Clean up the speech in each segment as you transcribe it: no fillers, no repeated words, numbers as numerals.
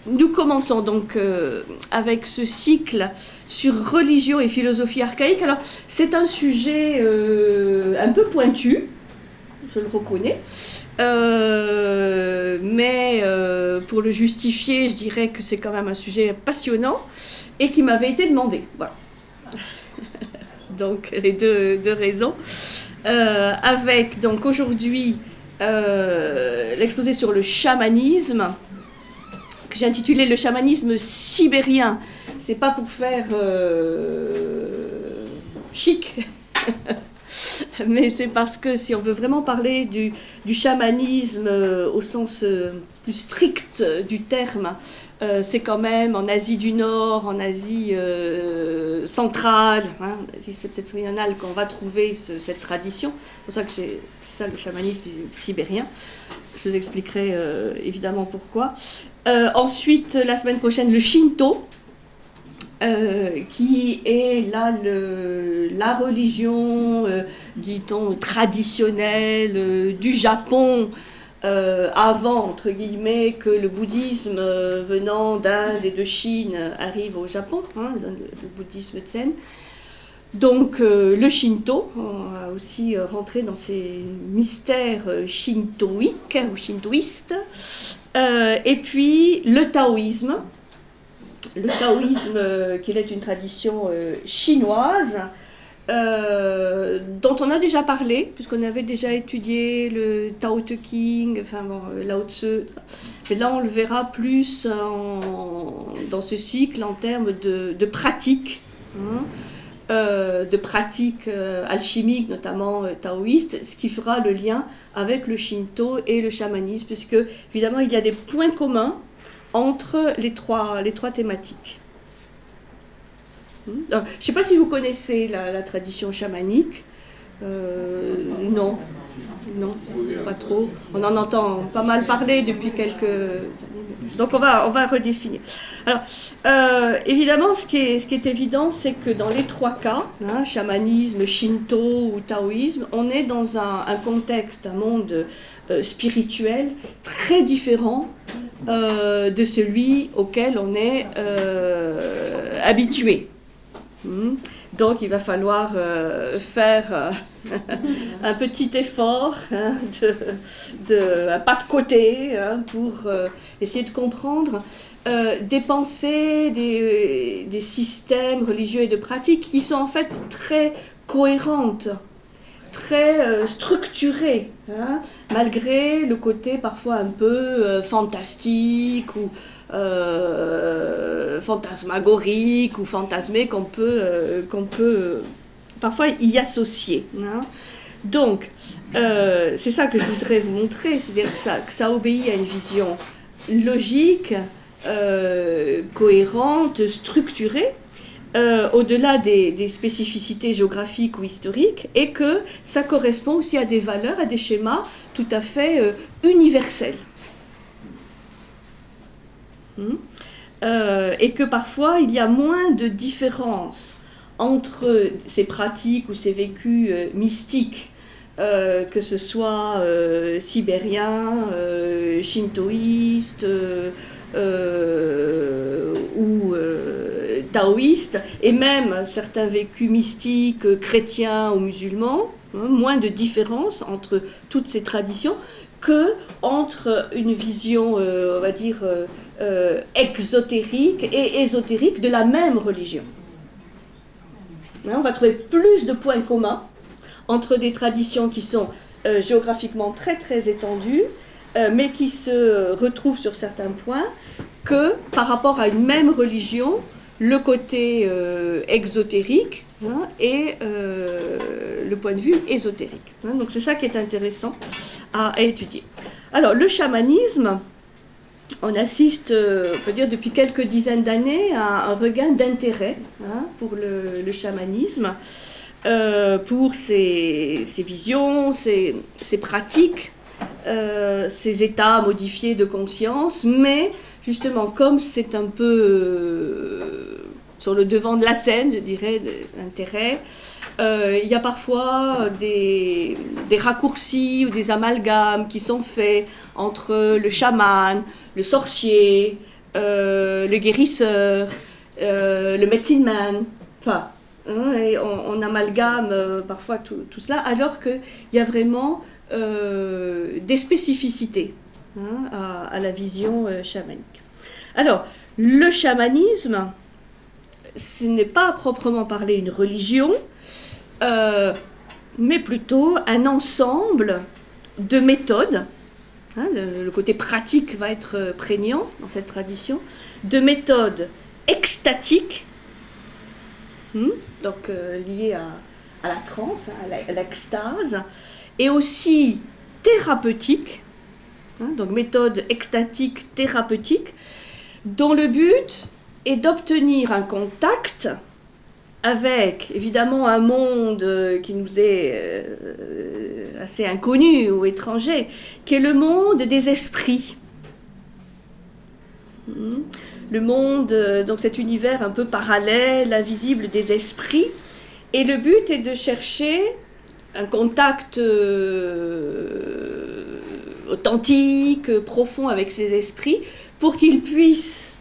Nous commençons donc avec ce cycle sur religion et philosophie archaïque. Alors, c'est un sujet un peu pointu, je le reconnais, mais pour le justifier, je dirais que c'est quand même un sujet passionnant et qui m'avait été demandé. Voilà. Donc, les deux raisons. Avec donc aujourd'hui l'exposé sur le chamanisme, que j'ai intitulé le chamanisme sibérien. C'est pas pour faire chic, mais c'est parce que si on veut vraiment parler du chamanisme au sens plus strict du terme, c'est quand même en Asie du Nord, en Asie centrale, hein, Asie septentrionale, qu'on va trouver cette tradition. C'est pour ça que j'ai ça le chamanisme sibérien. Je vous expliquerai évidemment pourquoi. Ensuite, la semaine prochaine, le Shinto, qui est là la religion, dit-on, traditionnelle du Japon, avant, entre guillemets, que le bouddhisme venant d'Inde et de Chine arrive au Japon, hein, le bouddhisme zen. Donc le Shinto, on va aussi rentrer dans ces mystères shintoïques ou shintoïstes, et puis le taoïsme. Le taoïsme, qui est une tradition chinoise, dont on a déjà parlé, puisqu'on avait déjà étudié le Tao Te Ching, enfin bon, Lao Tzu. Mais là, on le verra plus dans ce cycle en termes de pratique, hein, de pratiques alchimiques, notamment taoïstes, ce qui fera le lien avec le Shinto et le chamanisme, puisque évidemment, il y a des points communs entre les trois thématiques. Alors, je ne sais pas si vous connaissez la tradition chamanique. Non, pas trop. On en entend pas mal parler depuis quelques années. Donc on va redéfinir. Alors, évidemment, ce qui est évident, c'est que dans les trois cas, hein, chamanisme, shinto ou taoïsme, on est dans un contexte, un monde spirituel très différent de celui auquel on est habitué. Donc il va falloir faire un petit effort, hein, un pas de côté, hein, pour essayer de comprendre des pensées, des systèmes religieux et de pratiques qui sont en fait très cohérentes, très structurées, hein, malgré le côté parfois un peu fantastique ou fantasmagorique ou fantasmé qu'on peut parfois y associer, hein. Donc, c'est ça que je voudrais vous montrer, c'est-à-dire que ça obéit à une vision logique, cohérente, structurée, au-delà des spécificités géographiques ou historiques, et que ça correspond aussi à des valeurs, à des schémas tout à fait universels. Et que parfois il y a moins de différence entre ces pratiques ou ces vécus mystiques, que ce soit sibérien, shintoïste ou taoïste, et même certains vécus mystiques chrétiens ou musulmans, hein, moins de différence entre toutes ces traditions que entre une vision, on va dire, exotérique et ésotérique de la même religion. Hein, on va trouver plus de points communs entre des traditions qui sont géographiquement très très étendues, mais qui se retrouvent sur certains points, que par rapport à une même religion, le côté exotérique, hein, et le point de vue ésotérique. Hein, donc c'est ça qui est intéressant à étudier. Alors le chamanisme, on assiste, on peut dire depuis quelques dizaines d'années, à un regain d'intérêt, hein, pour le chamanisme, pour ses visions, ses pratiques, ses états modifiés de conscience, mais justement comme c'est un peu sur le devant de la scène, je dirais, d'intérêt, il y a parfois des raccourcis ou des amalgames qui sont faits entre le chaman, le sorcier, le guérisseur, le medicine man, enfin, hein, et on amalgame parfois tout cela, alors qu'il y a vraiment des spécificités hein, à la vision chamanique. Alors, le chamanisme, ce n'est pas à proprement parler une religion, mais plutôt un ensemble de méthodes. Hein, le côté pratique va être prégnant dans cette tradition, de méthodes extatiques, donc liées à la transe, à l'extase, et aussi thérapeutiques, hein, donc méthodes extatiques thérapeutiques, dont le but est d'obtenir un contact avec, évidemment, un monde qui nous est assez inconnu ou étranger, qui est le monde des esprits. Le monde, donc cet univers un peu parallèle, invisible des esprits. Et le but est de chercher un contact authentique, profond avec ces esprits, pour qu'ils puissent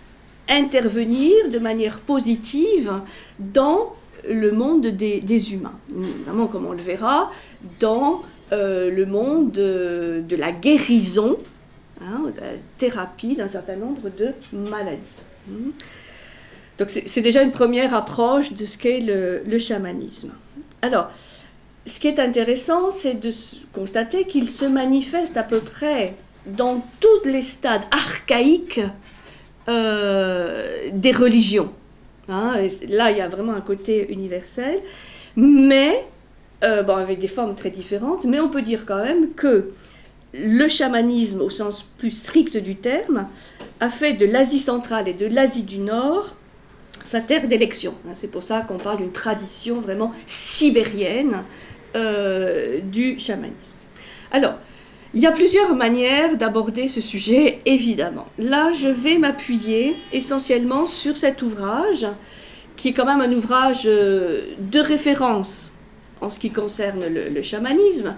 intervenir de manière positive dans le monde des humains. Notamment, comme on le verra, dans le monde de la guérison, hein, de la thérapie d'un certain nombre de maladies. Donc c'est déjà une première approche de ce qu'est le chamanisme. Alors, ce qui est intéressant, c'est de constater qu'il se manifeste à peu près dans tous les stades archaïques des religions. Hein, là, il y a vraiment un côté universel, mais, bon, avec des formes très différentes, mais on peut dire quand même que le chamanisme, au sens plus strict du terme, a fait de l'Asie centrale et de l'Asie du Nord sa terre d'élection. C'est pour ça qu'on parle d'une tradition vraiment sibérienne du chamanisme. Alors, il y a plusieurs manières d'aborder ce sujet, évidemment. Là, je vais m'appuyer essentiellement sur cet ouvrage, qui est quand même un ouvrage de référence en ce qui concerne le chamanisme,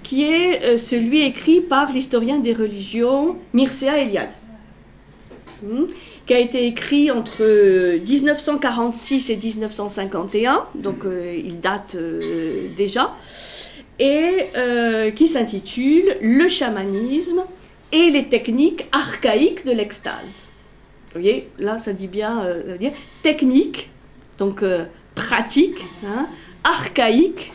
qui est celui écrit par l'historien des religions Mircea Eliade, qui a été écrit entre 1946 et 1951, donc il date déjà, et qui s'intitule « Le chamanisme et les techniques archaïques de l'extase ». Vous voyez, là ça dit bien technique, donc pratique, hein, archaïque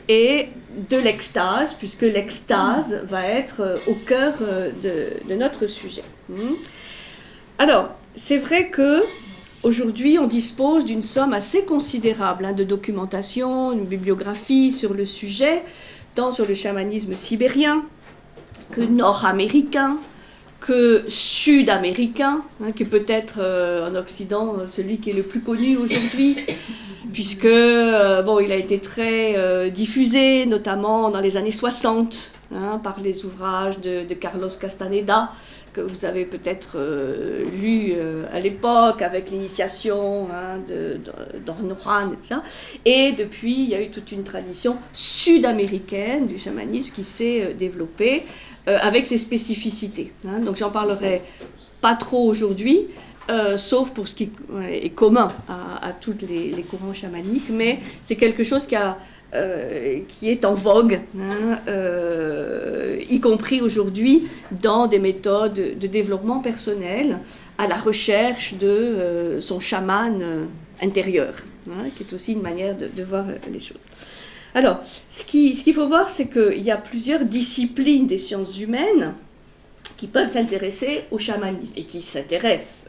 et de l'extase, puisque l'extase va être au cœur de notre sujet. Alors, c'est vrai que aujourd'hui, on dispose d'une somme assez considérable hein, de documentation, une bibliographie sur le sujet, tant sur le chamanisme sibérien que nord-américain, que sud-américain, hein, qui est peut-être en Occident celui qui est le plus connu aujourd'hui, puisque bon, il a été très diffusé, notamment dans les années 60, hein, par les ouvrages de Carlos Castaneda, que vous avez peut-être lu à l'époque, avec l'initiation hein, d'Orn Juan, etc. Et depuis, il y a eu toute une tradition sud-américaine du chamanisme qui s'est développée avec ses spécificités. Hein. Donc j'en parlerai pas trop aujourd'hui, sauf pour ce qui est commun à tous les courants chamaniques, mais c'est quelque chose qui est en vogue, hein, y compris aujourd'hui dans des méthodes de développement personnel, à la recherche de son chaman intérieur, hein, qui est aussi une manière de voir les choses. Alors, ce qu'il faut voir, c'est qu'il y a plusieurs disciplines des sciences humaines qui peuvent s'intéresser au chamanisme et qui s'intéressent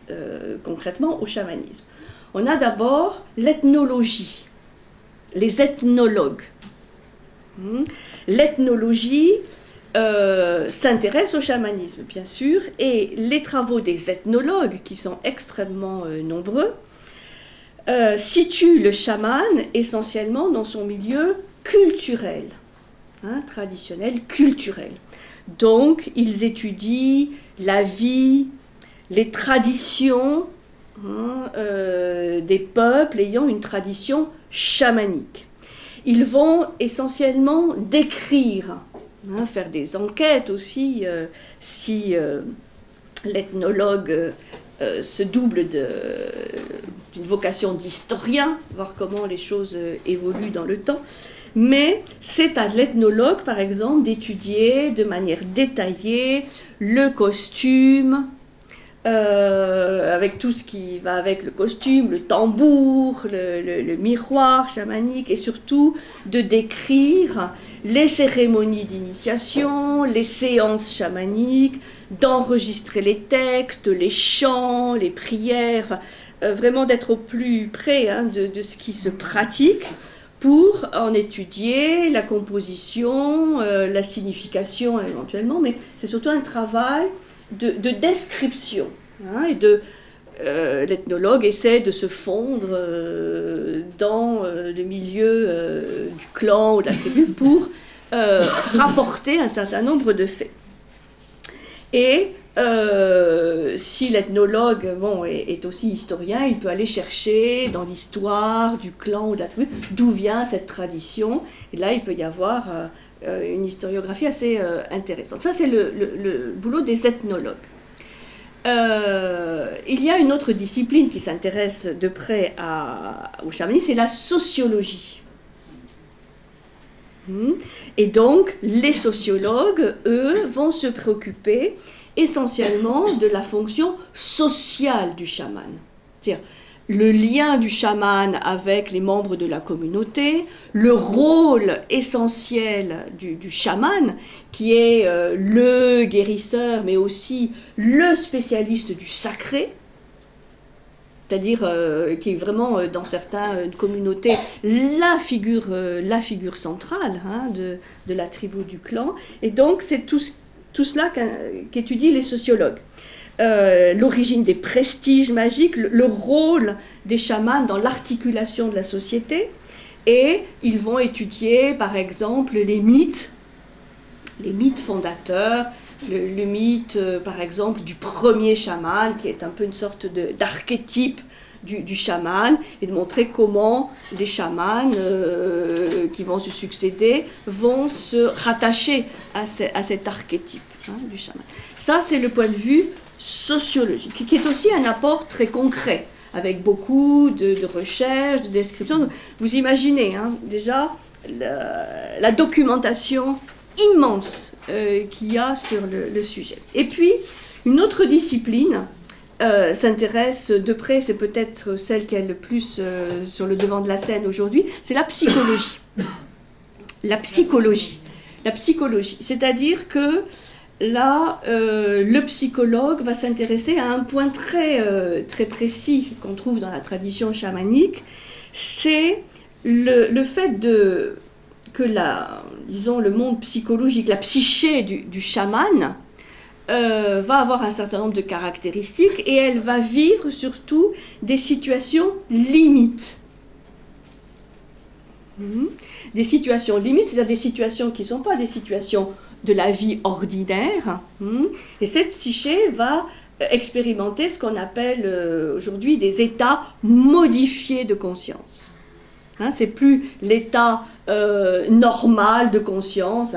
concrètement au chamanisme. On a d'abord l'ethnologie, les ethnologues. L'ethnologie s'intéresse au chamanisme, bien sûr, et les travaux des ethnologues, qui sont extrêmement nombreux, situent le chaman essentiellement dans son milieu culturel, hein, traditionnel, culturel. Donc, ils étudient la vie, les traditions hein, des peuples ayant une tradition chamanique. Ils vont essentiellement décrire, hein, faire des enquêtes aussi, si l'ethnologue se double d'une vocation d'historien, voir comment les choses évoluent dans le temps. Mais c'est à l'ethnologue, par exemple, d'étudier de manière détaillée le costume, avec tout ce qui va avec le costume, le tambour, le miroir chamanique, et surtout de décrire les cérémonies d'initiation, les séances chamaniques, d'enregistrer les textes, les chants, les prières, enfin, vraiment d'être au plus près de ce qui se pratique pour en étudier la composition, la signification éventuellement, mais c'est surtout un travail de description. Et l'ethnologue essaie de se fondre dans le milieu du clan ou de la tribu pour rapporter un certain nombre de faits. Et si l'ethnologue est aussi historien, il peut aller chercher dans l'histoire du clan ou de la tribu d'où vient cette tradition. Et là, il peut y avoir une historiographie assez intéressante. Ça, c'est le boulot des ethnologues. Il y a une autre discipline qui s'intéresse de près au chamanisme, c'est la sociologie. Et donc, les sociologues, eux, vont se préoccuper essentiellement de la fonction sociale du chaman. C'est-à-dire le lien du chaman avec les membres de la communauté, le rôle essentiel du chaman, qui est le guérisseur, mais aussi le spécialiste du sacré, c'est-à-dire qui est vraiment dans certaines communautés la figure centrale de la tribu du clan. Et donc c'est tout cela qu'étudient les sociologues. L'origine des prestiges magiques, le rôle des chamans dans l'articulation de la société, et ils vont étudier par exemple les mythes fondateurs, le mythe par exemple du premier chaman, qui est un peu une sorte d'archétype du chaman, et de montrer comment les chamans qui vont se succéder vont se rattacher à cet archétype du chaman. Ça, c'est le point de vue sociologique, qui est aussi un apport très concret, avec beaucoup de recherches, de descriptions. Vous imaginez déjà la documentation immense qu'il y a sur le sujet. Et puis, une autre discipline s'intéresse de près, c'est peut-être celle qui est le plus sur le devant de la scène aujourd'hui, c'est la psychologie. La psychologie, c'est-à-dire que là, le psychologue va s'intéresser à un point très précis qu'on trouve dans la tradition chamanique, c'est le fait que le monde psychologique, la psyché du chaman, va avoir un certain nombre de caractéristiques, et elle va vivre surtout des situations limites. Des situations limites, c'est-à-dire des situations qui ne sont pas des situations de la vie ordinaire. Et cette psyché va expérimenter ce qu'on appelle aujourd'hui des états modifiés de conscience. C'est plus l'état normal de conscience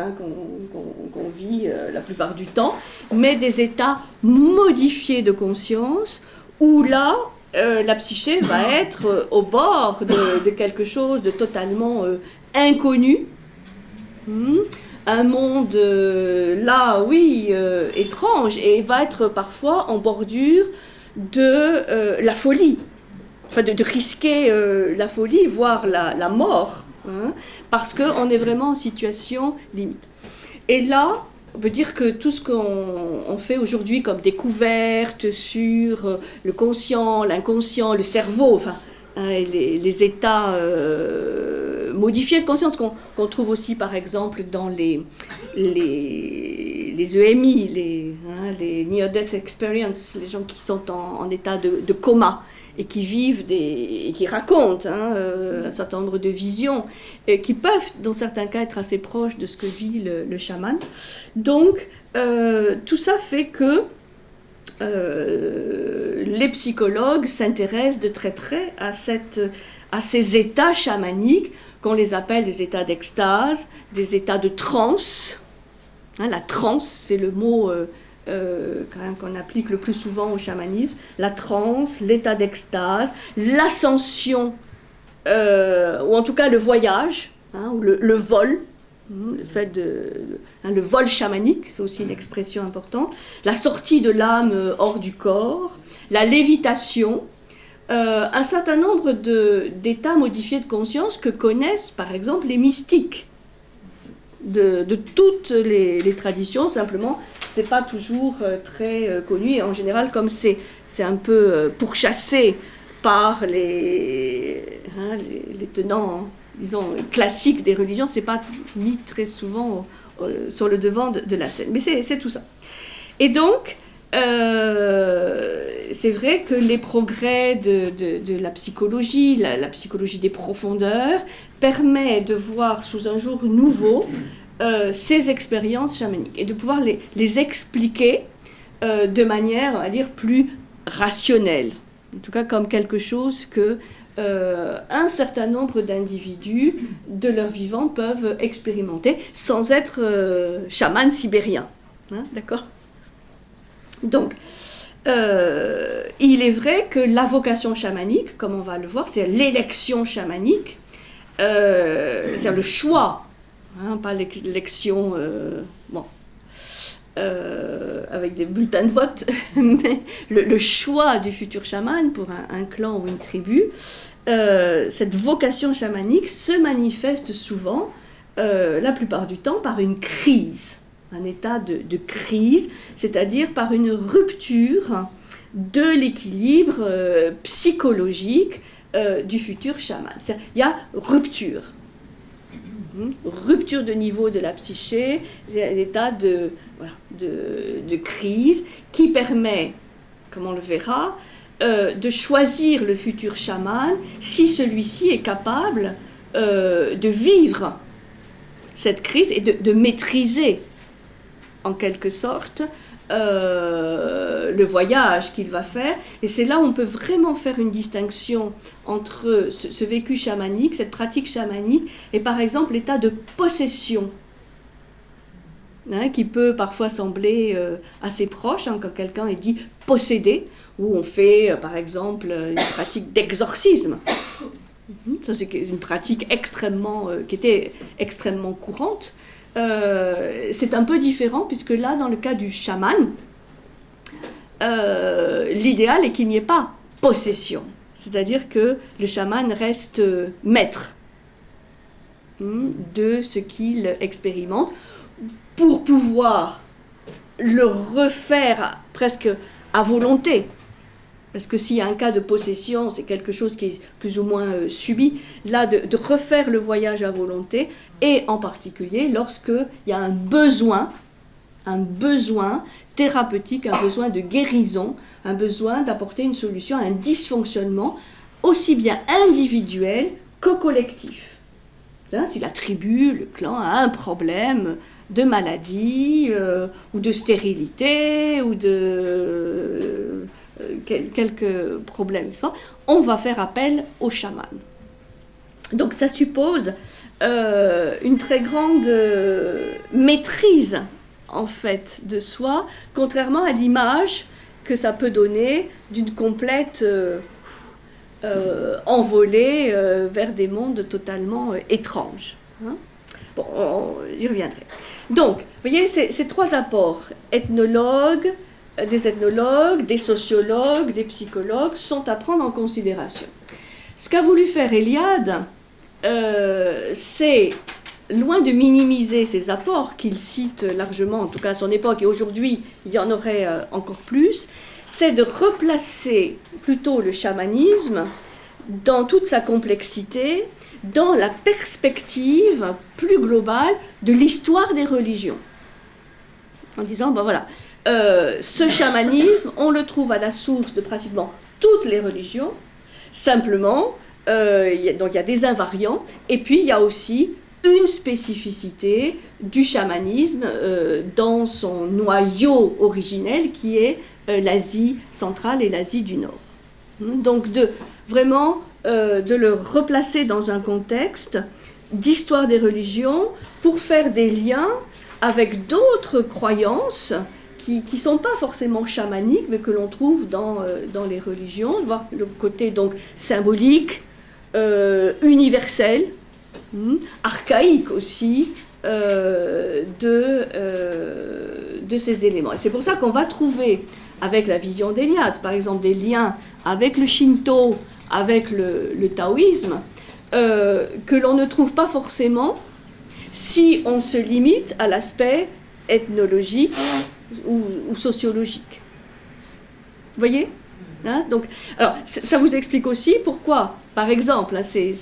qu'on vit la plupart du temps, mais des états modifiés de conscience où là, la psyché va être au bord de quelque chose de totalement inconnu. Un monde, étrange, et va être parfois en bordure de la folie. Enfin, de risquer la folie, voire la mort, parce qu'on est vraiment en situation limite. Et là, on peut dire que tout ce qu'on fait aujourd'hui comme découverte sur le conscient, l'inconscient, le cerveau, les états modifiés de conscience qu'on trouve aussi par exemple dans les EMI, les Near-Death Experience, les gens qui sont en état de coma, et qui vivent et qui racontent un certain nombre de visions, qui peuvent, dans certains cas, être assez proches de ce que vit le chaman. Donc, tout ça fait que les psychologues s'intéressent de très près à ces états chamaniques, qu'on les appelle des états d'extase, des états de transe. La transe, c'est le mot quand même qu'on applique le plus souvent au chamanisme, la transe, l'état d'extase, l'ascension, ou en tout cas le voyage, ou le vol, le fait le vol chamanique, c'est aussi une expression importante, la sortie de l'âme hors du corps, la lévitation, un certain nombre d'états modifiés de conscience que connaissent par exemple les mystiques de toutes les traditions. Simplement c'est pas toujours très connu, et en général comme c'est un peu pourchassé par les tenants, disons, classiques des religions, c'est pas mis très souvent sur le devant de la scène, mais c'est tout ça. Et donc c'est vrai que les progrès de la psychologie, la psychologie des profondeurs, permet de voir sous un jour nouveau ces expériences chamaniques et de pouvoir les expliquer de manière, on va dire, plus rationnelle. En tout cas, comme quelque chose que un certain nombre d'individus de leur vivant peuvent expérimenter sans être chaman sibérien. Hein, d'accord ? Donc, il est vrai que la vocation chamanique, comme on va le voir, c'est l'élection chamanique, c'est le choix, pas l'élection avec des bulletins de vote, mais le choix du futur chaman pour un clan ou une tribu. Cette vocation chamanique se manifeste souvent, la plupart du temps, par une crise. Un état de crise, c'est-à-dire par une rupture de l'équilibre psychologique du futur chaman. Il y a rupture. Rupture de niveau de la psyché, c'est un état de crise qui permet, comme on le verra, de choisir le futur chaman si celui-ci est capable de vivre cette crise et de maîtriser en quelque sorte le voyage qu'il va faire. Et c'est là où on peut vraiment faire une distinction entre ce vécu chamanique, cette pratique chamanique, et par exemple l'état de possession, qui peut parfois sembler assez proche, quand quelqu'un est dit possédé, où on fait par exemple une pratique d'exorcisme. Ça, c'est une pratique qui était extrêmement courante. C'est un peu différent, puisque là, dans le cas du chaman, l'idéal est qu'il n'y ait pas possession. C'est-à-dire que le chaman reste maître de ce qu'il expérimente pour pouvoir le refaire presque à volonté. Parce que s'il y a un cas de possession, c'est quelque chose qui est plus ou moins subi. Là, de refaire le voyage à volonté, et en particulier lorsqu'il y a un besoin thérapeutique, un besoin de guérison, un besoin d'apporter une solution à un dysfonctionnement aussi bien individuel que collectif. Là, si la tribu, le clan a un problème de maladie, ou de stérilité, ou de quelques problèmes, on va faire appel au chaman. Donc ça suppose une très grande maîtrise en fait de soi, contrairement à l'image que ça peut donner d'une complète envolée vers des mondes totalement étranges. Bon, j'y reviendrai. Donc, vous voyez, ces trois apports, des ethnologues, des sociologues, des psychologues, sont à prendre en considération. Ce qu'a voulu faire Eliade, c'est, loin de minimiser ces apports qu'il cite largement, en tout cas à son époque, et aujourd'hui il y en aurait encore plus, c'est de replacer plutôt le chamanisme dans toute sa complexité, dans la perspective plus globale de l'histoire des religions. En disant, ben voilà, ce chamanisme, on le trouve à la source de pratiquement toutes les religions, simplement, donc il y a des invariants, et puis il y a aussi une spécificité du chamanisme dans son noyau originel qui est l'Asie centrale et l'Asie du Nord. Donc de le replacer dans un contexte d'histoire des religions pour faire des liens avec d'autres croyances qui sont pas forcément chamaniques, mais que l'on trouve dans les religions, voir le côté donc symbolique, universel, archaïque aussi, de ces éléments. Et c'est pour ça qu'on va trouver, avec la vision d'Eliade, par exemple, des liens avec le Shinto, avec le taoïsme, que l'on ne trouve pas forcément si on se limite à l'aspect ethnologique ou sociologique. Vous voyez, hein, donc, alors, ça vous explique aussi pourquoi, par exemple, hein, c'est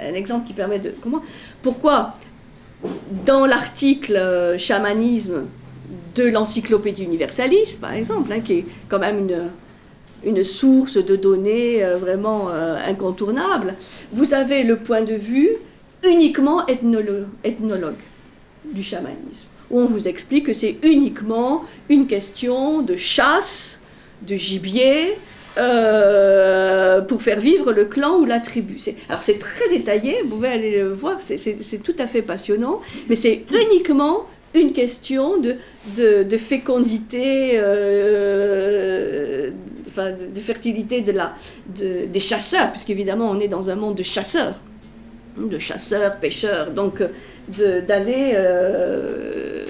un exemple qui permet de... Pourquoi, dans l'article chamanisme de l'Encyclopédie Universalis, par exemple, hein, qui est quand même une source de données vraiment incontournable, vous avez le point de vue uniquement ethnologue du chamanisme, où on vous explique que c'est uniquement une question de chasse, de gibier, pour faire vivre le clan ou la tribu. Alors c'est très détaillé, vous pouvez aller le voir, c'est tout à fait passionnant, mais c'est uniquement une question de fécondité, de fertilité des chasseurs, puisqu'évidemment on est dans un monde de chasseurs, pêcheurs, donc d'aller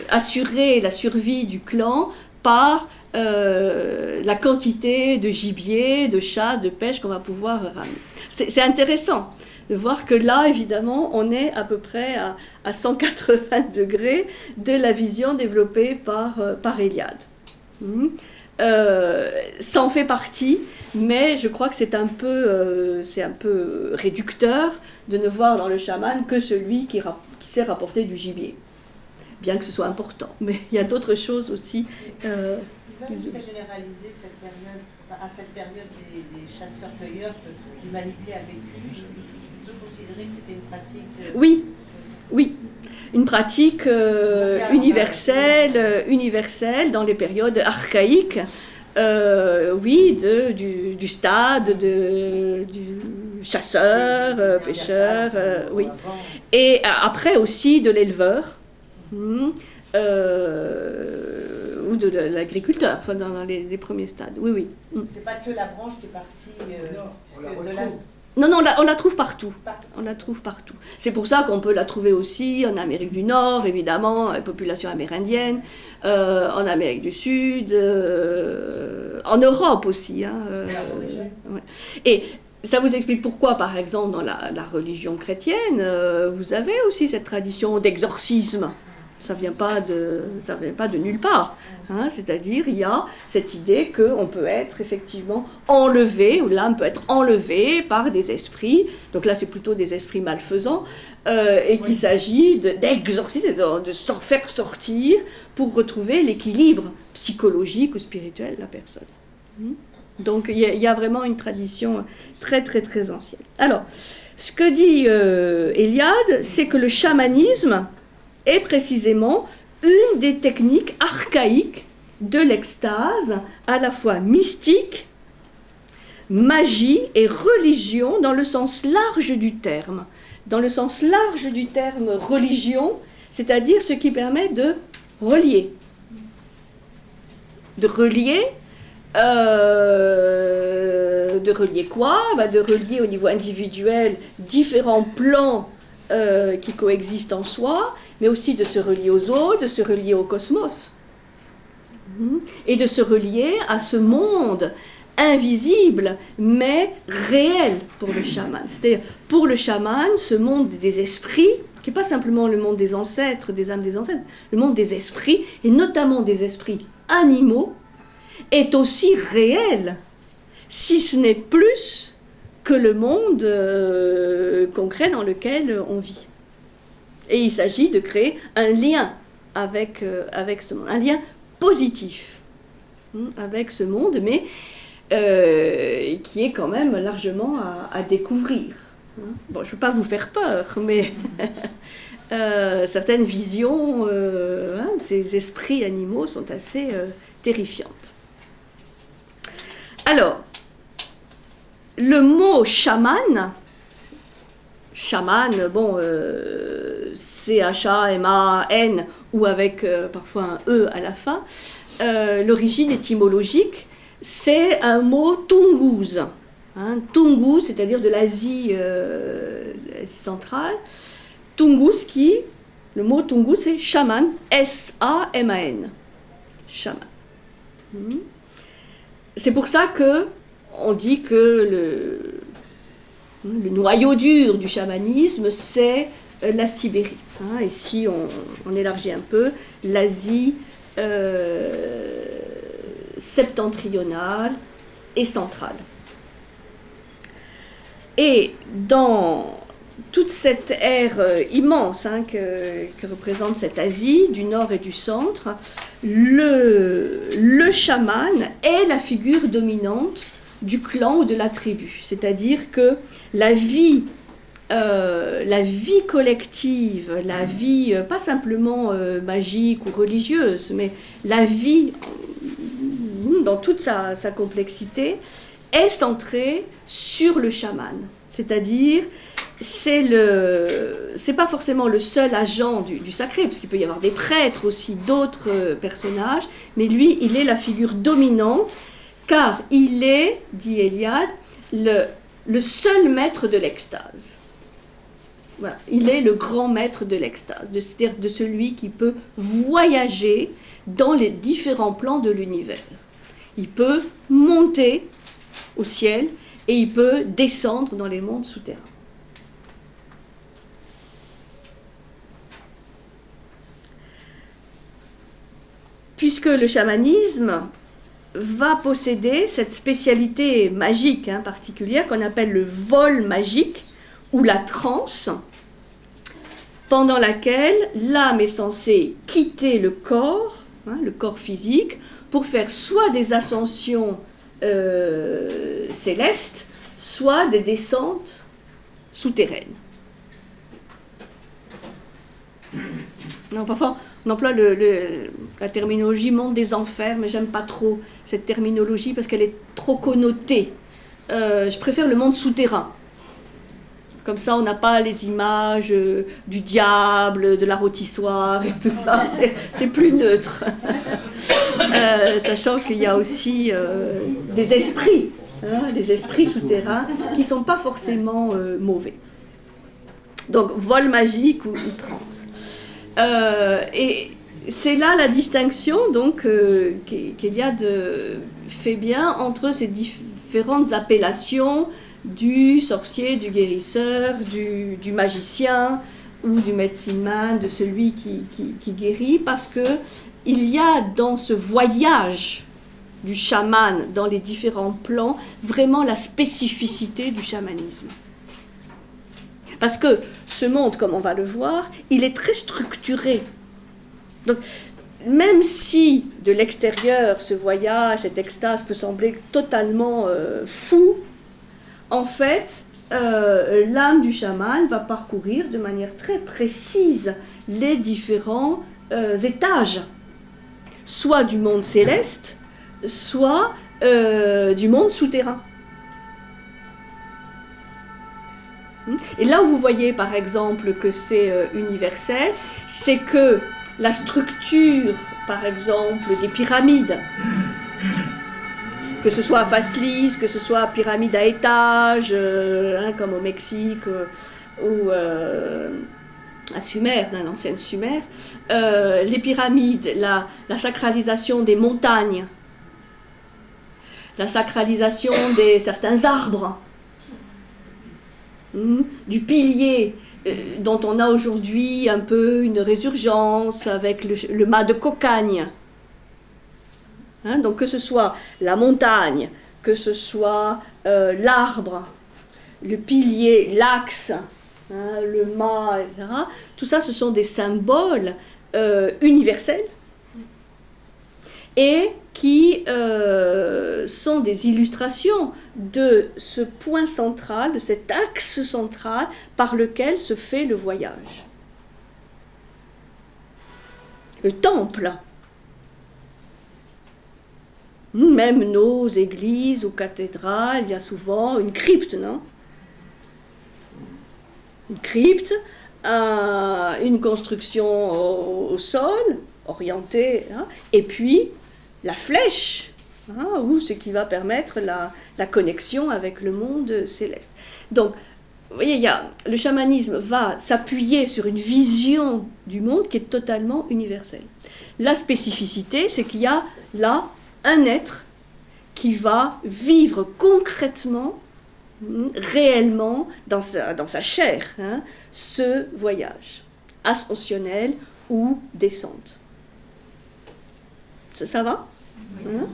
assurer la survie du clan par la quantité de gibier, de chasse, de pêche qu'on va pouvoir ramener. C'est intéressant de voir que là, évidemment, on est à peu près à 180 degrés de la vision développée par Eliade. Ça en fait partie, mais je crois que c'est un peu réducteur de ne voir dans le chaman que celui qui sait rapporter du gibier, bien que ce soit important. Mais il y a d'autres choses aussi. Il va jusqu'à généraliser cette période, à cette période des chasseurs-cueilleurs que l'humanité a vécu. On peut considérer que c'était une pratique... Oui. Une pratique universelle dans les périodes archaïques, du stade, du chasseur, pêcheur, oui. Et après aussi de l'éleveur, ou de l'agriculteur, enfin dans les premiers stades, oui. C'est pas que la branche qui est partie Non, on la trouve partout. On la trouve partout. C'est pour ça qu'on peut la trouver aussi en Amérique du Nord, évidemment, la population amérindienne, en Amérique du Sud, en Europe aussi. Hein, ouais. Et ça vous explique pourquoi, par exemple, dans la religion chrétienne, vous avez aussi cette tradition d'exorcisme. Ça vient pas de nulle part. Hein, c'est-à-dire, il y a cette idée qu'on peut être effectivement enlevé, ou l'âme peut être enlevée par des esprits. Donc là, c'est plutôt des esprits malfaisants, et qu'il s'agit d'exorciser, de s'en faire sortir pour retrouver l'équilibre psychologique ou spirituel de la personne. Donc il y a vraiment une tradition très très très ancienne. Alors, ce que dit Eliade, c'est que le chamanisme est précisément une des techniques archaïques de l'extase, à la fois mystique, magie et religion dans le sens large du terme. Dans le sens large du terme religion, c'est-à-dire ce qui permet de relier. De relier quoi ? De relier au niveau individuel différents plans qui coexistent en soi, mais aussi de se relier aux autres, de se relier au cosmos, et de se relier à ce monde invisible, mais réel pour le chaman. C'est-à-dire, pour le chaman, ce monde des esprits, qui n'est pas simplement le monde des ancêtres, des âmes des ancêtres, le monde des esprits, et notamment des esprits animaux, est aussi réel, si ce n'est plus que le monde concret dans lequel on vit. Et il s'agit de créer un lien avec ce monde, un lien positif avec ce monde, mais qui est quand même largement à découvrir. Bon, je ne veux pas vous faire peur, mais certaines visions de ces esprits animaux sont assez terrifiantes. Alors, le mot chaman, C-H-A-M-A-N ou avec parfois un E à la fin, l'origine étymologique, c'est un mot Tungus. Hein, Tungus, c'est-à-dire de l'Asie centrale. Tungus le mot Tungus, c'est chaman, S-A-M-A-N. Chaman. C'est pour ça que on dit que le noyau dur du chamanisme, c'est la Sibérie. Hein, et si on élargit un peu, l'Asie septentrionale et centrale. Et dans toute cette ère immense que représente cette Asie, du nord et du centre, le chaman est la figure dominante du clan ou de la tribu. C'est-à-dire que la vie collective, la vie pas simplement magique ou religieuse, mais la vie dans toute sa complexité est centrée sur le chaman. C'est-à-dire, c'est pas forcément le seul agent du sacré, parce qu'il peut y avoir des prêtres aussi, d'autres personnages, mais lui, il est la figure dominante, car il est, dit Eliade, le seul maître de l'extase. Voilà. Il est le grand maître de l'extase, c'est-à-dire de celui qui peut voyager dans les différents plans de l'univers. Il peut monter au ciel et il peut descendre dans les mondes souterrains. Puisque le chamanisme va posséder cette spécialité magique particulière qu'on appelle le vol magique ou la transe, pendant laquelle l'âme est censée quitter le corps physique, pour faire soit des ascensions célestes, soit des descentes souterraines. Non, parfois on emploie la terminologie monde des enfers, mais j'aime pas trop cette terminologie parce qu'elle est trop connotée. Je préfère le monde souterrain. Comme ça, on n'a pas les images du diable, de la rôtissoire et tout ça. C'est plus neutre. Sachant qu'il y a aussi des esprits souterrains qui ne sont pas forcément mauvais. Donc, vol magique ou transe. Et c'est là la distinction donc, qu'Eliade fait bien entre ces différentes appellations du sorcier, du guérisseur, du magicien ou du medicine man, de celui qui guérit, parce que il y a dans ce voyage du chaman dans les différents plans vraiment la spécificité du chamanisme. Parce que ce monde, comme on va le voir, il est très structuré. Donc, même si de l'extérieur, ce voyage, cette extase peut sembler totalement fou, en fait, l'âme du chaman va parcourir de manière très précise les différents étages, soit du monde céleste, soit du monde souterrain. Et là où vous voyez par exemple que c'est universel, c'est que la structure, par exemple, des pyramides, que ce soit à face lisse, que ce soit pyramide à étages, comme au Mexique ou à Sumer, dans l'ancienne Sumer, les pyramides, la sacralisation des montagnes, la sacralisation de certains arbres, du pilier, dont on a aujourd'hui un peu une résurgence avec le mât de cocagne. Donc que ce soit la montagne, que ce soit l'arbre, le pilier, l'axe, le mât, etc. Tout ça, ce sont des symboles universels et qui sont des illustrations de ce point central, de cet axe central par lequel se fait le voyage. Le temple. Même nos églises ou cathédrales, il y a souvent une crypte, non ? Une crypte une construction au sol, orientée, hein, et puis la flèche, hein, ou ce qui va permettre la connexion avec le monde céleste. Donc, vous voyez, le chamanisme va s'appuyer sur une vision du monde qui est totalement universelle. La spécificité, c'est qu'il y a là un être qui va vivre concrètement, réellement, dans sa chair, hein, ce voyage ascensionnel ou descente. Ça va, hein?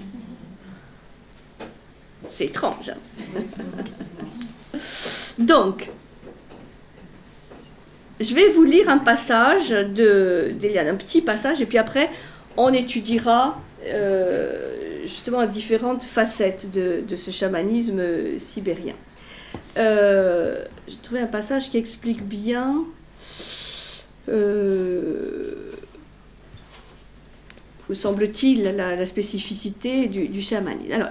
C'est étrange. Hein? Donc, je vais vous lire un passage un petit passage, et puis après, on étudiera justement différentes facettes de ce chamanisme sibérien. J'ai trouvé un passage qui explique bien où semble-t-il la spécificité du chamanisme. Alors,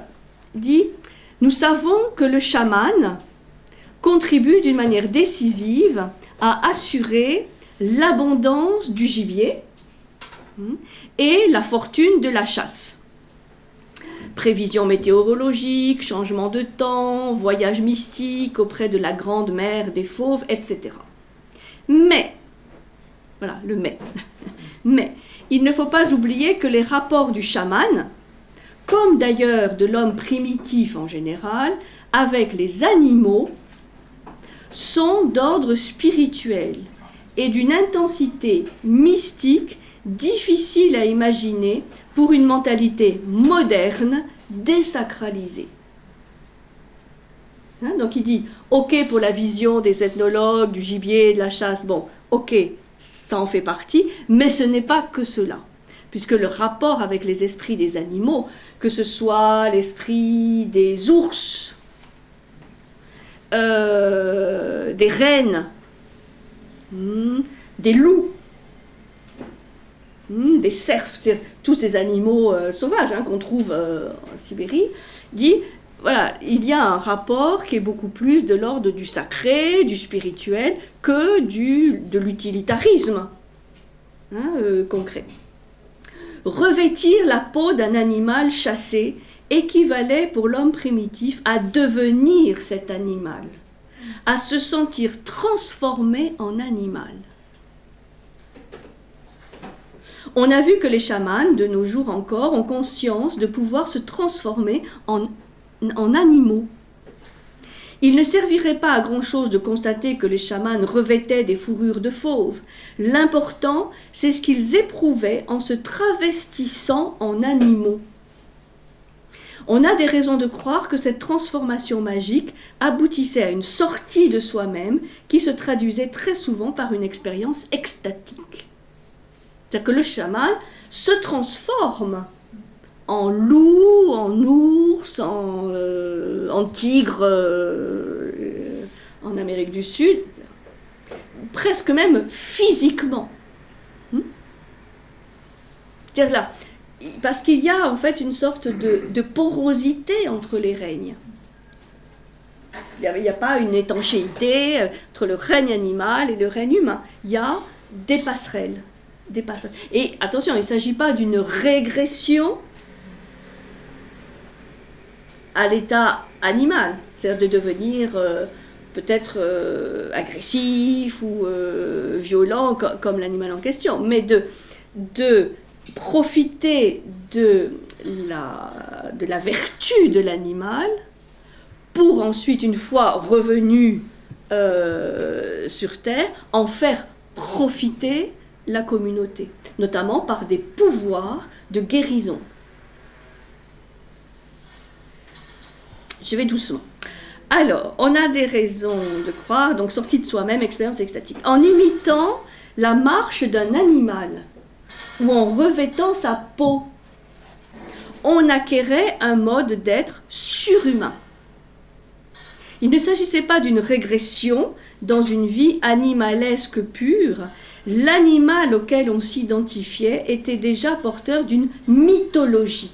il dit, nous savons que le chaman contribue d'une manière décisive à assurer l'abondance du gibier et la fortune de la chasse. Prévisions météorologiques, changement de temps, voyage mystique auprès de la grande mère des fauves, etc. Mais, voilà le mais, il ne faut pas oublier que les rapports du chaman, comme d'ailleurs de l'homme primitif en général, avec les animaux, sont d'ordre spirituel et d'une intensité mystique difficile à imaginer pour une mentalité moderne désacralisée. Hein, donc il dit, ok pour la vision des ethnologues, du gibier, de la chasse, bon, ok, ça en fait partie, mais ce n'est pas que cela, puisque le rapport avec les esprits des animaux, que ce soit l'esprit des ours, des rennes, des loups, des cerfs, tous ces animaux sauvages qu'on trouve en Sibérie, dit, voilà, il y a un rapport qui est beaucoup plus de l'ordre du sacré, du spirituel, que de l'utilitarisme concret. Revêtir la peau d'un animal chassé équivalait pour l'homme primitif à devenir cet animal, à se sentir transformé en animal. On a vu que les chamans, de nos jours encore, ont conscience de pouvoir se transformer en animaux. Il ne servirait pas à grand-chose de constater que les chamans revêtaient des fourrures de fauves. L'important, c'est ce qu'ils éprouvaient en se travestissant en animaux. On a des raisons de croire que cette transformation magique aboutissait à une sortie de soi-même qui se traduisait très souvent par une expérience extatique. C'est-à-dire que le chaman se transforme en loup, en ours, en tigre en Amérique du Sud, presque même physiquement. C'est-à-dire là, parce qu'il y a en fait une sorte de porosité entre les règnes. Il n'y a pas une étanchéité entre le règne animal et le règne humain. Il y a des passerelles. Et attention, il ne s'agit pas d'une régression à l'état animal, c'est-à-dire de devenir peut-être agressif ou violent comme l'animal en question, mais de profiter de la vertu de l'animal pour ensuite, une fois revenu sur Terre, en faire profiter la communauté, notamment par des pouvoirs de guérison. Je vais doucement. Alors, on a des raisons de croire, donc sortie de soi-même, expérience extatique, en imitant la marche d'un animal ou en revêtant sa peau, on acquérait un mode d'être surhumain. Il ne s'agissait pas d'une régression dans une vie animalesque pure. L'animal auquel on s'identifiait était déjà porteur d'une mythologie.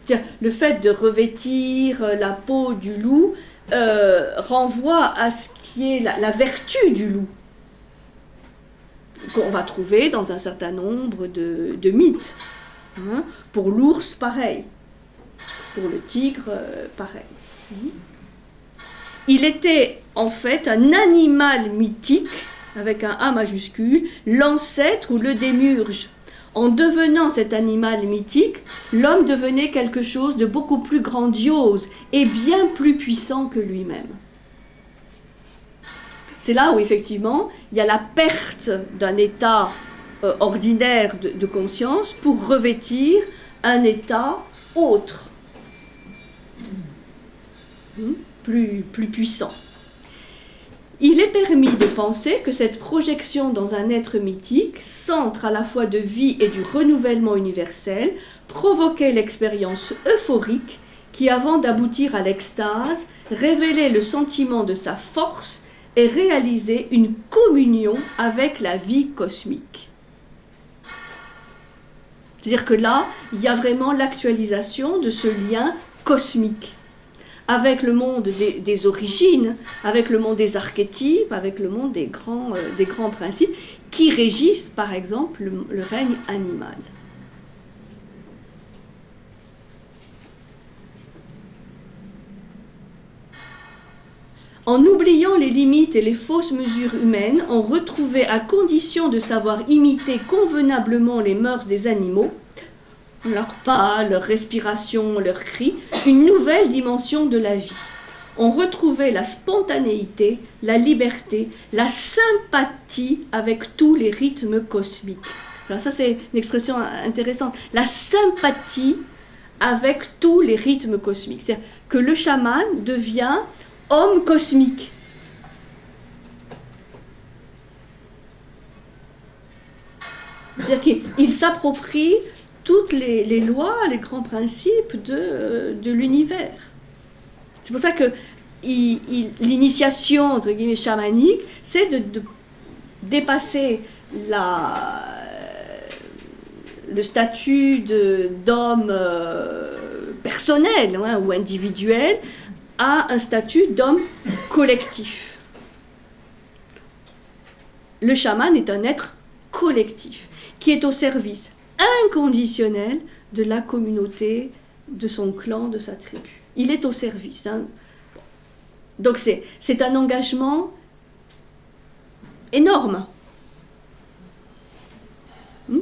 C'est-à-dire, le fait de revêtir la peau du loup renvoie à ce qui est la vertu du loup. qu'on va trouver dans un certain nombre de mythes. Hein. Pour l'ours, pareil. Pour le tigre, pareil. Il était en fait un animal mythique, avec un A majuscule, l'ancêtre ou le démiurge. En devenant cet animal mythique, l'homme devenait quelque chose de beaucoup plus grandiose et bien plus puissant que lui-même. C'est là où effectivement il y a la perte d'un état ordinaire de conscience pour revêtir un état autre, plus puissant. Il est permis de penser que cette projection dans un être mythique, centre à la fois de vie et du renouvellement universel, provoquait l'expérience euphorique qui, avant d'aboutir à l'extase, révélait le sentiment de sa force et réalisait une communion avec la vie cosmique. C'est-à-dire que là, il y a vraiment l'actualisation de ce lien cosmique avec le monde des origines, avec le monde des archétypes, avec le monde des grands principes qui régissent, par exemple, le règne animal. En oubliant les limites et les fausses mesures humaines, on retrouvait, à condition de savoir imiter convenablement les mœurs des animaux, leurs pas, leur respiration, leurs cris, une nouvelle dimension de la vie. On retrouvait la spontanéité, la liberté, la sympathie avec tous les rythmes cosmiques. Alors ça, c'est une expression intéressante. La sympathie avec tous les rythmes cosmiques. C'est-à-dire que le chaman devient homme cosmique. C'est-à-dire qu'il s'approprie toutes les lois, les grands principes de l'univers. C'est pour ça que l'initiation, entre guillemets, chamanique, c'est de dépasser le statut d'homme personnel ou individuel à un statut d'homme collectif. Le chaman est un être collectif qui est au service inconditionnel de la communauté, de son clan, de sa tribu. Il est au service. Hein. Donc c'est un engagement énorme,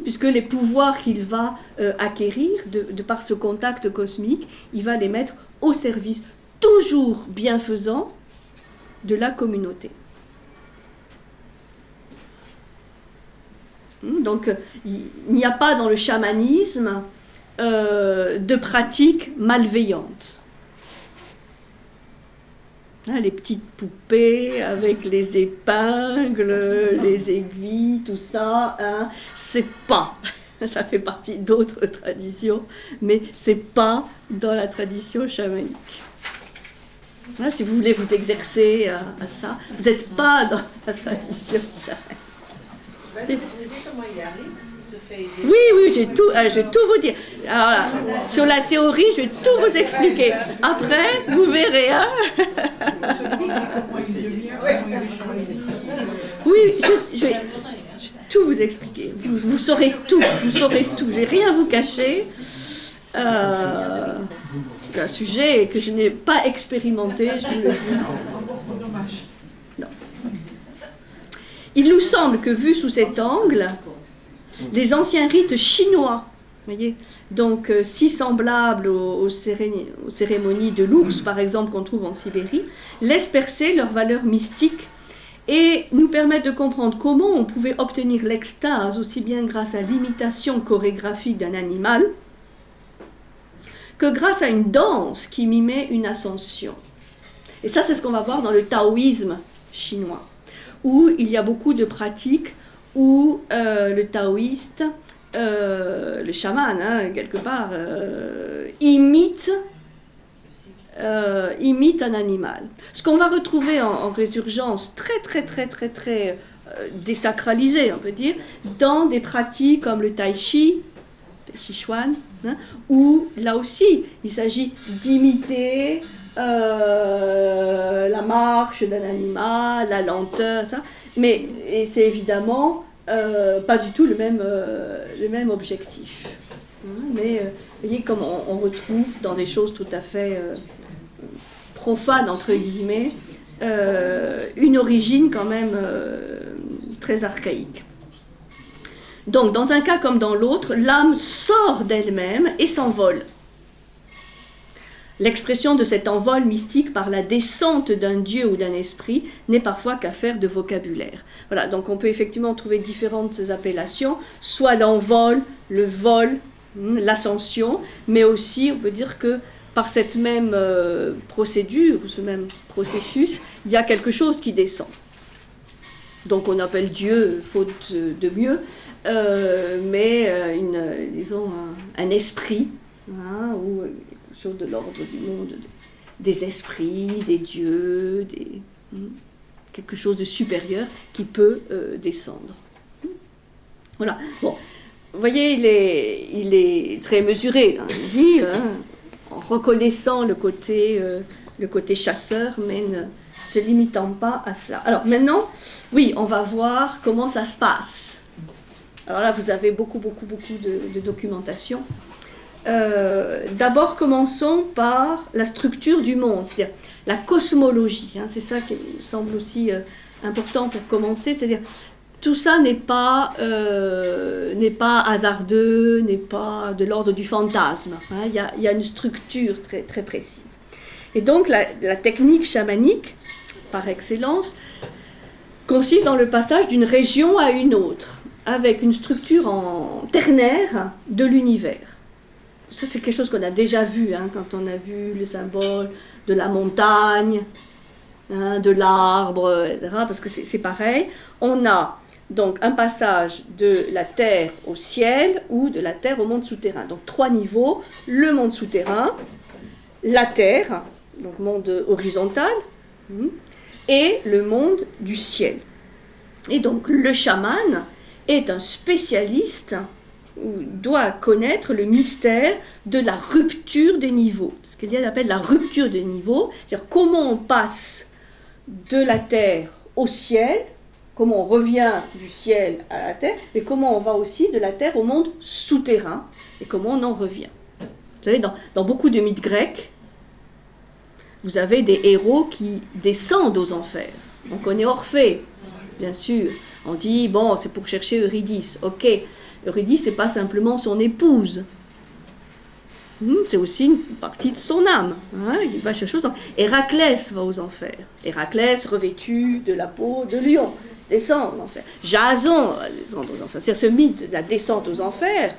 puisque les pouvoirs qu'il va acquérir de par ce contact cosmique, il va les mettre au service toujours bienfaisant de la communauté. Donc, il n'y a pas dans le chamanisme de pratiques malveillantes. Hein, les petites poupées avec les épingles, les aiguilles, tout ça, hein, c'est pas. Ça fait partie d'autres traditions, mais c'est pas dans la tradition chamanique. Là, si vous voulez vous exercer à ça, vous n'êtes pas dans la tradition chamanique. Oui, je vais tout vous dire. Alors là, sur la théorie, je vais tout vous expliquer. Après, vous verrez. Hein. Oui, je vais tout vous expliquer. Vous saurez tout. Je ne vais rien vous cacher. C'est un sujet que je n'ai pas expérimenté, je vous le dis. Non. Il nous semble que, vu sous cet angle, les anciens rites chinois, voyez, donc si semblables aux cérémonies de l'ours, par exemple, qu'on trouve en Sibérie, laissent percer leur valeur mystique et nous permettent de comprendre comment on pouvait obtenir l'extase aussi bien grâce à l'imitation chorégraphique d'un animal que grâce à une danse qui mimait une ascension. Et ça, c'est ce qu'on va voir dans le taoïsme chinois, où il y a beaucoup de pratiques où le taoïste, le chaman, hein, quelque part, imite un animal. Ce qu'on va retrouver en résurgence très désacralisée, on peut dire, dans des pratiques comme le tai chi chuan, hein, où là aussi, il s'agit d'imiter la marche d'un animal, la lenteur, ça. Mais c'est évidemment pas du tout le même objectif. Mais vous voyez comme on retrouve dans des choses tout à fait profanes, entre guillemets, une origine quand même très archaïque. Donc, dans un cas comme dans l'autre, l'âme sort d'elle-même et s'envole. L'expression de cet envol mystique par la descente d'un dieu ou d'un esprit n'est parfois qu'affaire de vocabulaire. Voilà, donc on peut effectivement trouver différentes appellations, soit l'envol, le vol, l'ascension, mais aussi on peut dire que par cette même procédure, ce même processus, il y a quelque chose qui descend. Donc on appelle Dieu, faute de mieux, mais disons un esprit, ou quelque chose de l'ordre du monde, des esprits, des dieux, quelque chose de supérieur qui peut descendre. Voilà. Bon, vous voyez, il est très mesuré. Il dit, en reconnaissant le côté chasseur, mais ne se limitant pas à cela. Alors maintenant, oui, on va voir comment ça se passe. Alors là, vous avez beaucoup de documentation. D'abord, commençons par la structure du monde, c'est-à-dire la cosmologie. C'est ça qui me semble aussi important pour commencer, c'est-à-dire tout ça n'est pas hasardeux, n'est pas de l'ordre du fantasme. Il y a une structure très, très précise. Et donc la technique chamanique, par excellence, consiste dans le passage d'une région à une autre, avec une structure ternaire de l'univers. Ça, c'est quelque chose qu'on a déjà vu, quand on a vu le symbole de la montagne, de l'arbre, etc., parce que c'est pareil. On a donc un passage de la terre au ciel ou de la terre au monde souterrain. Donc 3 niveaux, le monde souterrain, la terre, donc monde horizontal, et le monde du ciel. Et donc le chaman est un spécialiste, doit connaître le mystère de la rupture des niveaux. Ce qu'il appelle la rupture des niveaux, c'est-à-dire comment on passe de la terre au ciel, comment on revient du ciel à la terre, et comment on va aussi de la terre au monde souterrain, et comment on en revient. Vous savez, dans beaucoup de mythes grecs, vous avez des héros qui descendent aux enfers. On connaît Orphée, bien sûr. On dit, bon, c'est pour chercher Eurydice. Ok, Eurydice, c'est pas simplement son épouse. C'est aussi une partie de son âme. Il va chercher aux enfers. Héraclès va aux enfers. Héraclès, revêtu de la peau de lion, descend aux enfers. Jason descend aux enfers. C'est ce mythe de la descente aux enfers.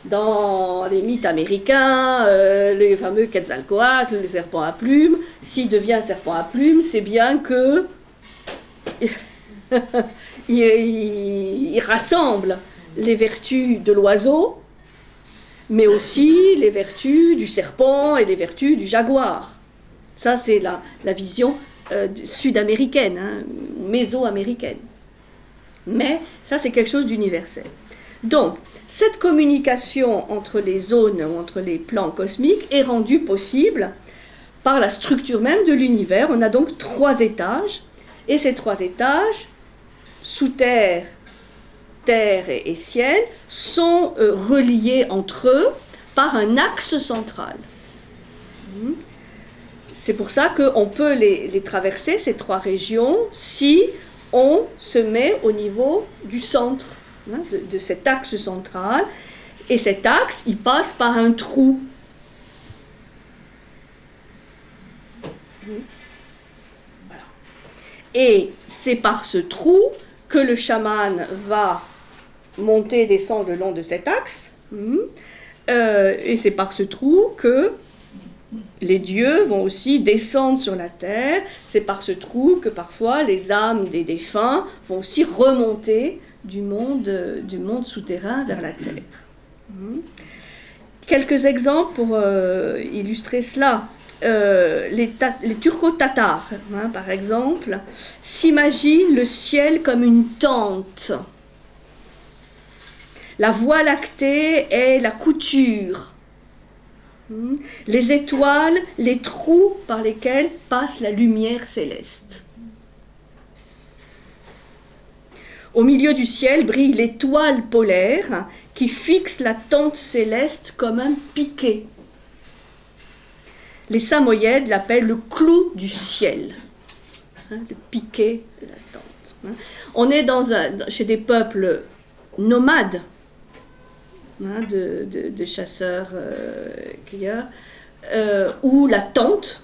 Dans les mythes américains, les fameux Quetzalcoatl, le serpent à plumes, s'il devient serpent à plumes, c'est bien que il rassemble les vertus de l'oiseau, mais aussi les vertus du serpent et les vertus du jaguar. Ça, c'est la vision sud-américaine, méso-américaine. Mais ça, c'est quelque chose d'universel. Donc, cette communication entre les zones ou entre les plans cosmiques est rendue possible par la structure même de l'univers. On a donc 3 étages, et ces 3 étages, sous terre, terre et ciel, sont reliés entre eux par un axe central. C'est pour ça qu'on peut les traverser, ces 3 régions, si on se met au niveau du centre, de cet axe central, et cet axe, il passe par un trou. Voilà. Et c'est par ce trou que le chaman va monter et descendre le long de cet axe, et c'est par ce trou que les dieux vont aussi descendre sur la terre, c'est par ce trou que parfois les âmes des défunts vont aussi remonter du monde souterrain vers la terre. Quelques exemples pour illustrer cela. Les turco-tatars, par exemple, s'imaginent le ciel comme une tente. La voie lactée est la couture. Les étoiles, les trous par lesquels passe la lumière céleste. Au milieu du ciel brille l'étoile polaire qui fixe la tente céleste comme un piquet. Les Samoyèdes l'appellent le clou du ciel, le piquet de la tente. On est chez des peuples nomades, de chasseurs-cueilleurs, où la tente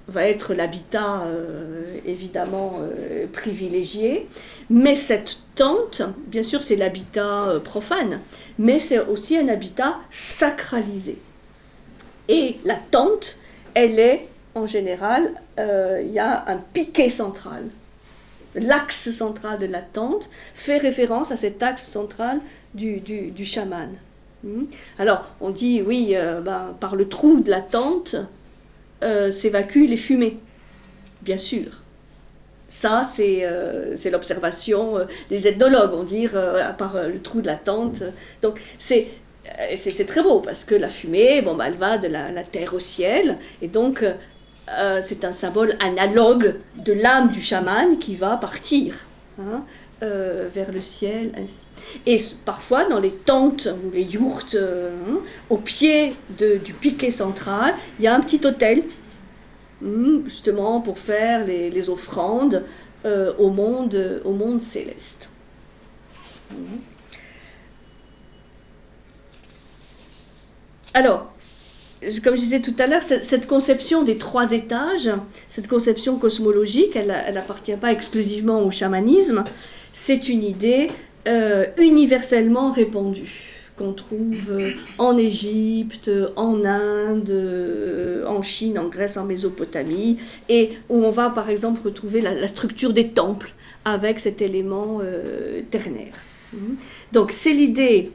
va être l'habitat évidemment privilégié, mais cette tente, bien sûr c'est l'habitat profane, mais c'est aussi un habitat sacralisé. Et la tente, elle est en général, il y a un piquet central. L'axe central de la tente fait référence à cet axe central du chaman. Alors on dit oui, par le trou de la tente, s'évacuent les fumées, bien sûr. Ça, c'est l'observation des ethnologues, on dit, par le trou de la tente. Donc, c'est très beau, parce que la fumée, elle va de la terre au ciel, et donc, c'est un symbole analogue de l'âme du chaman qui va partir vers le ciel. Ainsi. Et parfois, dans les tentes ou les yourtes, au pied du piquet central, il y a un petit autel, justement pour faire les offrandes au monde céleste. Alors, comme je disais tout à l'heure, cette conception des 3 étages, cette conception cosmologique, elle n'appartient pas exclusivement au chamanisme, c'est une idée universellement répandue, qu'on trouve en Égypte, en Inde, en Chine, en Grèce, en Mésopotamie, et où on va par exemple retrouver la structure des temples avec cet élément ternaire. Donc c'est l'idée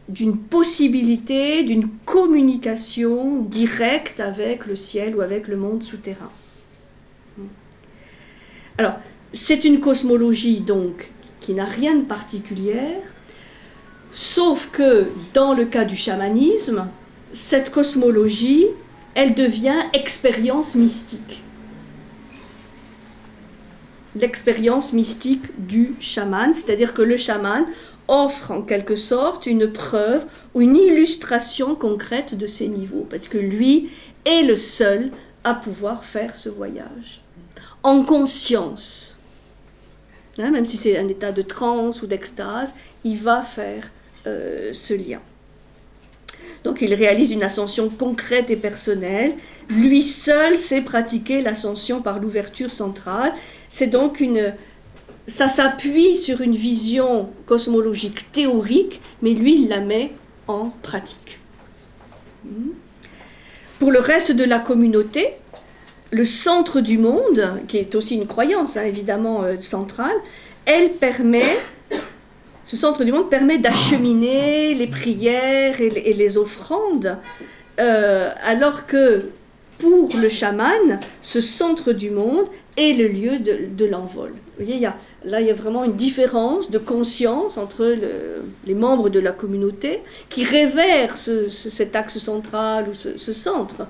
d'une possibilité, d'une communication directe avec le ciel ou avec le monde souterrain. Alors, c'est une cosmologie donc qui n'a rien de particulier, sauf que dans le cas du chamanisme, cette cosmologie, elle devient expérience mystique. L'expérience mystique du chaman, c'est-à-dire que le chaman offre en quelque sorte une preuve ou une illustration concrète de ces niveaux, parce que lui est le seul à pouvoir faire ce voyage, en conscience. Même si c'est un état de transe ou d'extase, il va faire ce lien. Donc il réalise une ascension concrète et personnelle. Lui seul sait pratiquer l'ascension par l'ouverture centrale. C'est donc ça s'appuie sur une vision cosmologique théorique, mais lui, il la met en pratique. Pour le reste de la communauté, le centre du monde, qui est aussi une croyance évidemment centrale, ce centre du monde permet d'acheminer les prières et les offrandes, alors que pour le chaman, ce centre du monde est le lieu de l'envol. Vous voyez, il y a vraiment une différence de conscience entre les membres de la communauté qui révèrent cet axe central ou ce centre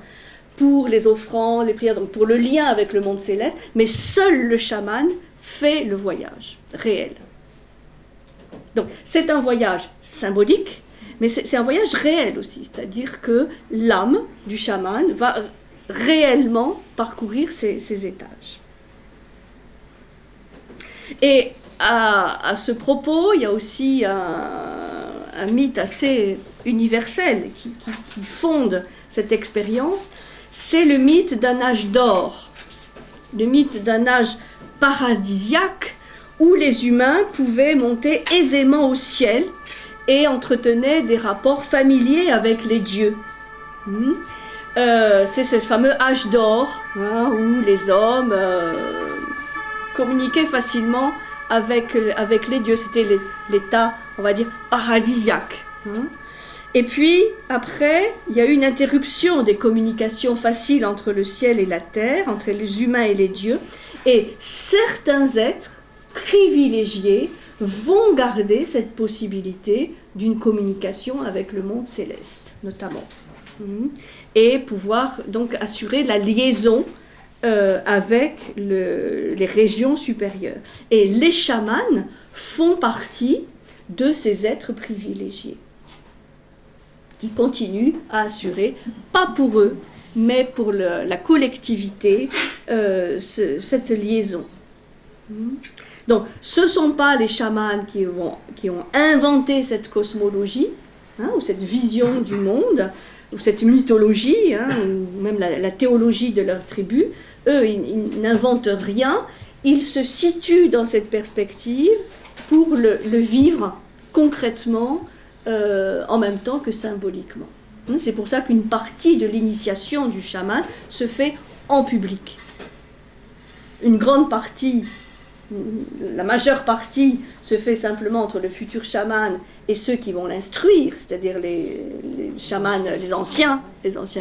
pour les offrandes, les prières, donc pour le lien avec le monde céleste, mais seul le chaman fait le voyage réel. Donc c'est un voyage symbolique, mais c'est un voyage réel aussi, c'est-à-dire que l'âme du chaman va réellement parcourir ces étages. Et à ce propos, il y a aussi un mythe assez universel qui fonde cette expérience, c'est le mythe d'un âge d'or, le mythe d'un âge paradisiaque où les humains pouvaient monter aisément au ciel et entretenaient des rapports familiers avec les dieux. C'est ce fameux âge d'or où les hommes communiquaient facilement avec les dieux. C'était l'état, on va dire, paradisiaque. Et puis, après, il y a eu une interruption des communications faciles entre le ciel et la terre, entre les humains et les dieux, et certains êtres privilégiés vont garder cette possibilité d'une communication avec le monde céleste, notamment. Et pouvoir donc assurer la liaison avec les régions supérieures. Et les chamans font partie de ces êtres privilégiés qui continuent à assurer, pas pour eux, mais pour la collectivité, cette liaison. Donc, ce ne sont pas les chamans qui ont inventé cette cosmologie, ou cette vision du monde, ou cette mythologie, ou même la théologie de leur tribu. Eux, ils n'inventent rien, ils se situent dans cette perspective pour le vivre concrètement, en même temps que symboliquement. C'est pour ça qu'une partie de l'initiation du chaman se fait en public. Une grande partie, la majeure partie, se fait simplement entre le futur chaman et ceux qui vont l'instruire, c'est-à-dire les chamans, les anciens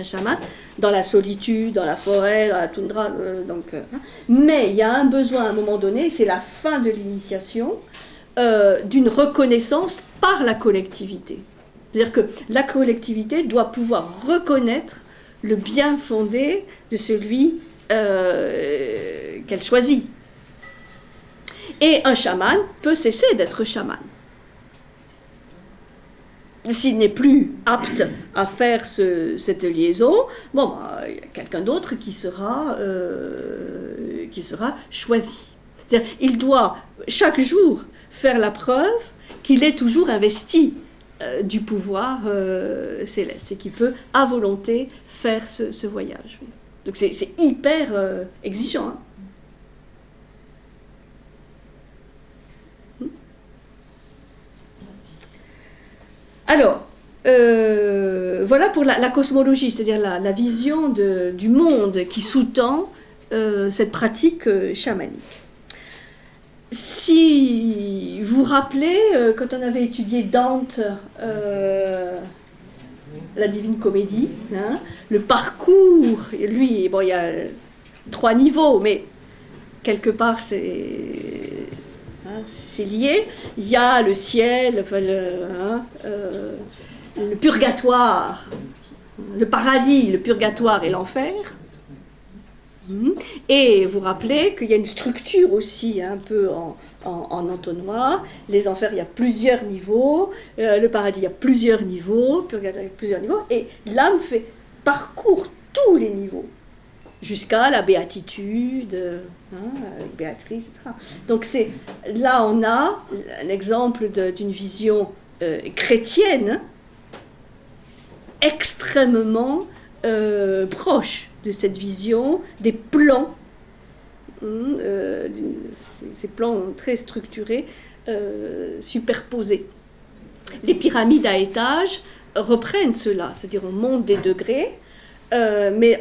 chamans, dans la solitude, dans la forêt, dans la toundra. Mais il y a un besoin à un moment donné, c'est la fin de l'initiation, d'une reconnaissance par la collectivité. C'est-à-dire que la collectivité doit pouvoir reconnaître le bien fondé de celui qu'elle choisit. Et un chaman peut cesser d'être chaman. S'il n'est plus apte à faire cette liaison, il y a quelqu'un d'autre qui sera choisi. C'est-à-dire, il doit chaque jour faire la preuve qu'il est toujours investi du pouvoir céleste et qu'il peut à volonté faire ce voyage. Donc c'est hyper exigeant. Alors, voilà pour la cosmologie, c'est-à-dire la vision du monde qui sous-tend cette pratique chamanique. Si vous vous rappelez, quand on avait étudié Dante, la Divine Comédie, le parcours, lui, il y a 3 niveaux, mais quelque part c'est lié. Il y a le ciel, le purgatoire, le paradis, le purgatoire et l'enfer. Et vous rappelez qu'il y a une structure aussi un peu en entonnoir. Les enfers, il y a plusieurs niveaux. Le paradis, il y a plusieurs niveaux. Purgatoire, il y a plusieurs niveaux. Et l'âme parcourt tous les niveaux jusqu'à la béatitude, avec Béatrice, etc. Donc là, on a l'exemple d'une vision chrétienne extrêmement proche de cette vision des plans, ces plans très structurés, superposés. Les pyramides à étages reprennent cela, c'est-à-dire on monte des degrés, mais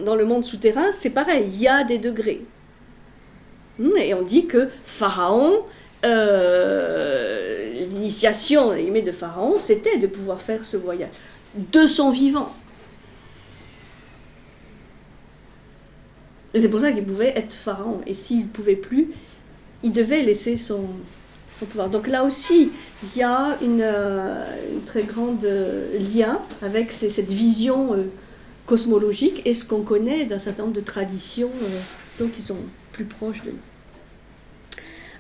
dans le monde souterrain, c'est pareil, il y a des degrés. Et on dit que Pharaon, l'initiation de Pharaon, c'était de pouvoir faire ce voyage de son vivant. Et c'est pour ça qu'il pouvait être pharaon. Et s'il ne pouvait plus, il devait laisser son pouvoir. Donc là aussi, il y a une très grande lien avec cette vision cosmologique et ce qu'on connaît d'un certain nombre de traditions qui sont plus proches de nous.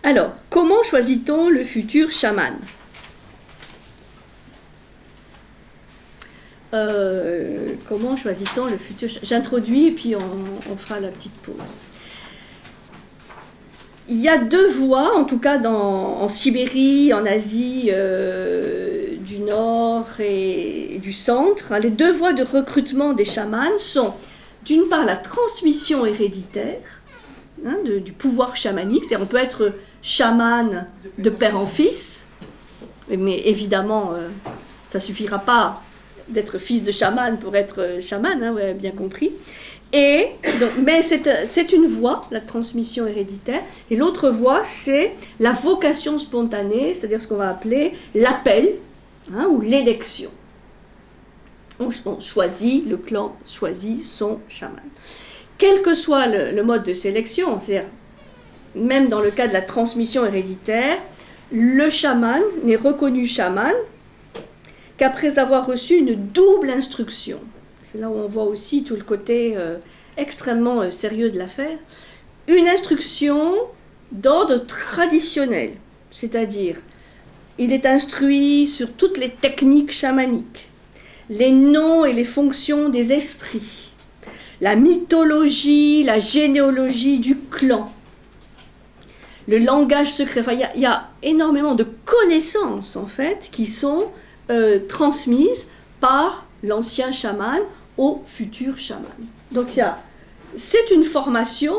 Alors, comment choisit-on le futur chaman ? Comment choisit-on le futur? J'introduis et puis on fera la petite pause. Il y a 2 voies, en tout cas en Sibérie, en Asie du Nord et du Centre. Les 2 voies de recrutement des chamans sont d'une part la transmission héréditaire du pouvoir chamanique, c'est-à-dire on peut être chaman de père en fils, mais évidemment ça ne suffira pas d'être fils de chaman pour être chaman, vous avez bien compris. Mais c'est une voie, la transmission héréditaire, et l'autre voie, c'est la vocation spontanée, c'est-à-dire ce qu'on va appeler l'appel, ou l'élection. On choisit, le clan choisit son chaman. Quel que soit le mode de sélection, c'est-à-dire même dans le cas de la transmission héréditaire, le chaman n'est reconnu chaman qu'après avoir reçu une double instruction. C'est là où on voit aussi tout le côté extrêmement sérieux de l'affaire, une instruction d'ordre traditionnel, c'est-à-dire il est instruit sur toutes les techniques chamaniques, les noms et les fonctions des esprits, la mythologie, la généalogie du clan, le langage secret. Enfin, il y a énormément de connaissances en fait qui sont transmises par l'ancien chaman au futur chaman. Donc c'est une formation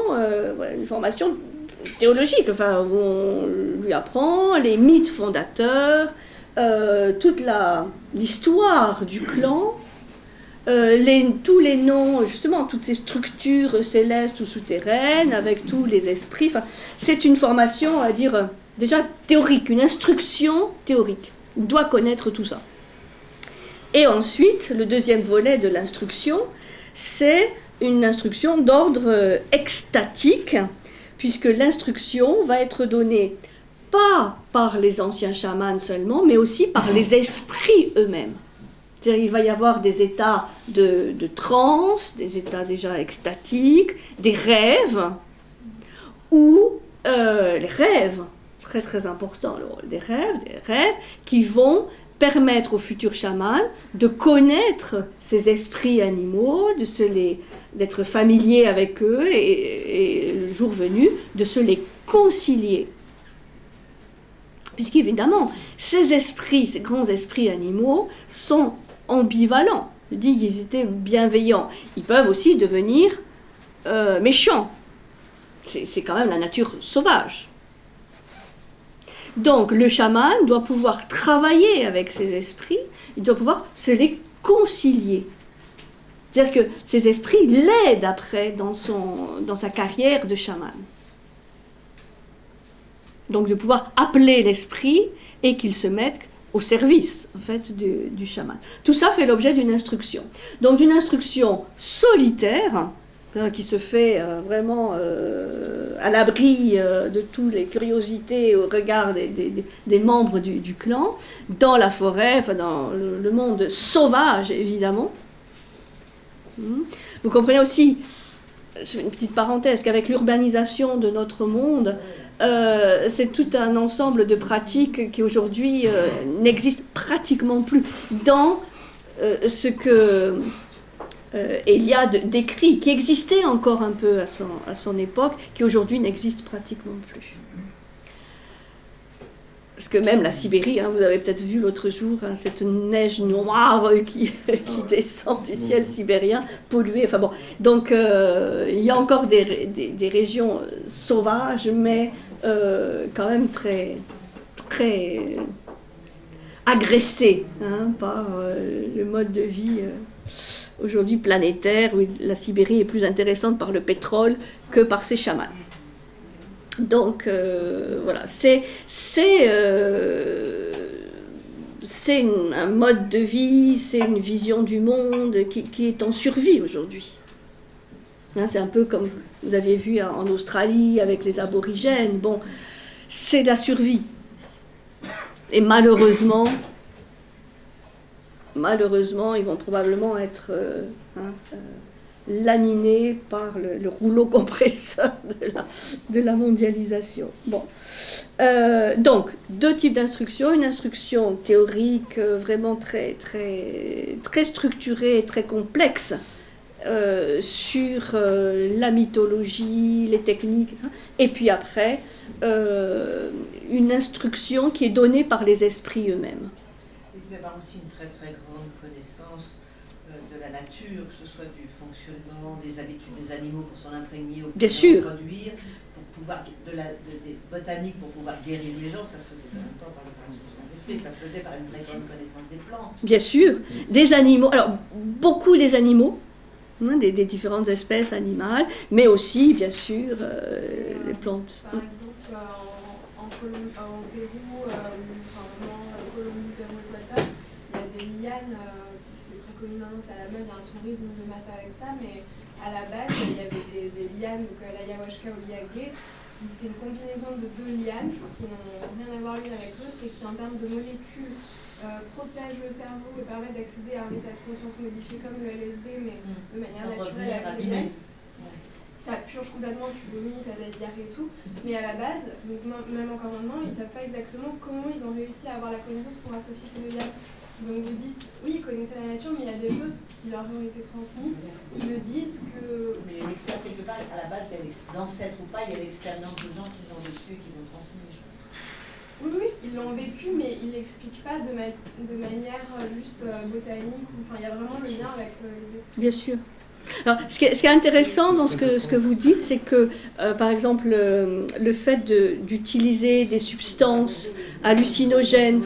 théologique. Enfin, on lui apprend les mythes fondateurs, toute l'histoire du clan, tous les noms, justement, toutes ces structures célestes ou souterraines, avec tous les esprits. Enfin, c'est une formation, on va dire, déjà théorique, une instruction théorique. On doit connaître tout ça. Et ensuite, le deuxième volet de l'instruction, c'est une instruction d'ordre extatique, puisque l'instruction va être donnée pas par les anciens chamans seulement, mais aussi par les esprits eux-mêmes. C'est-à-dire, il va y avoir des états de transe, des états déjà extatiques, des rêves, ou les rêves, très très important, des rêves qui vont permettre aux futurs chamans de connaître ces esprits animaux, d'être familiers avec eux et le jour venu, de se les concilier. Puisqu'évidemment, ces esprits, ces grands esprits animaux sont ambivalents. Je dis qu'ils étaient bienveillants. Ils peuvent aussi devenir méchants. C'est quand même la nature sauvage. Donc le chaman doit pouvoir travailler avec ces esprits, il doit pouvoir se les concilier. C'est-à-dire que ces esprits l'aident après dans sa carrière de chaman. Donc de pouvoir appeler l'esprit et qu'il se mette au service en fait, du chaman. Tout ça fait l'objet d'une instruction. Donc d'une instruction solitaire, qui se fait vraiment à l'abri de toutes les curiosités au regard des membres du clan, dans la forêt, enfin dans le monde sauvage évidemment. Vous comprenez aussi, une petite parenthèse, qu'avec l'urbanisation de notre monde, c'est tout un ensemble de pratiques qui aujourd'hui n'existent pratiquement plus dans ce que Eliade décrit, qui existait encore un peu à son époque, qui aujourd'hui n'existe pratiquement plus. Parce que même la Sibérie, vous avez peut-être vu l'autre jour, cette neige noire qui descend du ciel sibérien, polluée. Enfin bon, donc il y a encore des régions sauvages, mais quand même très, très agressées par le mode de vie aujourd'hui planétaire, où la Sibérie est plus intéressante par le pétrole que par ses chamans. Donc voilà, c'est un mode de vie, c'est une vision du monde qui est en survie aujourd'hui. C'est un peu comme vous avez vu en Australie avec les aborigènes. Bon, c'est la survie. Et malheureusement, ils vont probablement être laminés par le rouleau compresseur de la mondialisation. Bon. Donc, deux types d'instructions. Une instruction théorique vraiment très, très, très structurée et très complexe sur la mythologie, les techniques, etc. Et puis après, une instruction qui est donnée par les esprits eux-mêmes. Il peut y avoir aussi une très très grande connaissance de la nature, que ce soit du fonctionnement des habitudes des animaux pour s'en imprégner ou pour reproduire, pour pouvoir des botaniques pour pouvoir guérir les gens. Ça se faisait pas longtemps par l'opération du Saint-Esprit, ça se faisait par une très grande connaissance des plantes. Bien sûr, des animaux, alors beaucoup des animaux, des différentes espèces animales, mais aussi bien sûr les plantes. Par exemple, en Pérou, Colombie, Pérou, Équateur, il y a des lianes, c'est très connu maintenant, c'est à la mode, il y a un tourisme de masse avec ça, mais à la base, il y avait des lianes, donc l'ayahuasca ou l'iagé, c'est une combinaison de deux lianes qui n'ont rien à voir l'une avec l'autre et qui, en termes de molécules, protègent le cerveau et permettent d'accéder à un état de conscience modifié comme le LSD, mais de manière naturelle et accélérée. ça purge complètement, tu vomis, tu as de la diarrhée et tout. Mais à la base, donc même encore maintenant, ils ne savent pas exactement comment ils ont réussi à avoir la connaissance pour associer ces deux dialogues. Donc vous dites, oui, ils connaissaient la nature, mais il y a des choses qui leur ont été transmises. Ils me disent que... Mais l'expert, quelque part, à la base, d'ancêtre ou pas, il y a l'expérience de gens qui l'ont vécu et qui l'ont transmis, je pense. Oui, ils l'ont vécu, mais ils ne l'expliquent pas de manière juste botanique. Enfin, il y a vraiment le lien avec les esprits. Bien sûr. Alors, ce qui est intéressant dans ce que vous dites, c'est que, par exemple, le fait d'utiliser des substances hallucinogènes,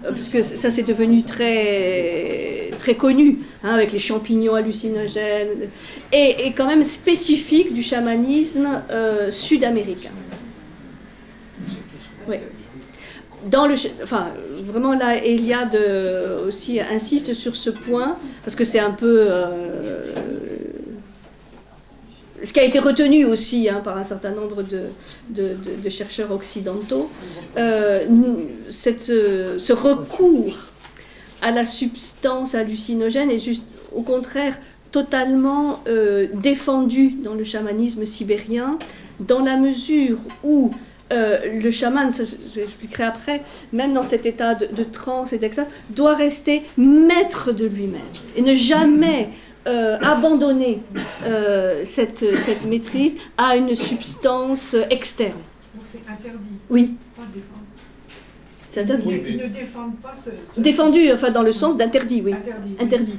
parce que ça c'est devenu très, très connu, hein, avec les champignons hallucinogènes, est quand même spécifique du chamanisme sud-américain. Oui. Vraiment là, Eliade aussi insiste sur ce point, parce que c'est un peu ce qui a été retenu aussi par un certain nombre de chercheurs occidentaux, ce recours à la substance hallucinogène est juste, au contraire, totalement défendu dans le chamanisme sibérien, dans la mesure où le chaman, ça j'expliquerai après, même dans cet état de transe et d'extase, doit rester maître de lui-même et ne jamais abandonner cette maîtrise à une substance externe. Donc c'est interdit. Oui. Pas défendre. C'est interdit. Oui, ils ne défendent pas ce... Défendu, enfin dans le sens d'interdit, oui. Interdit.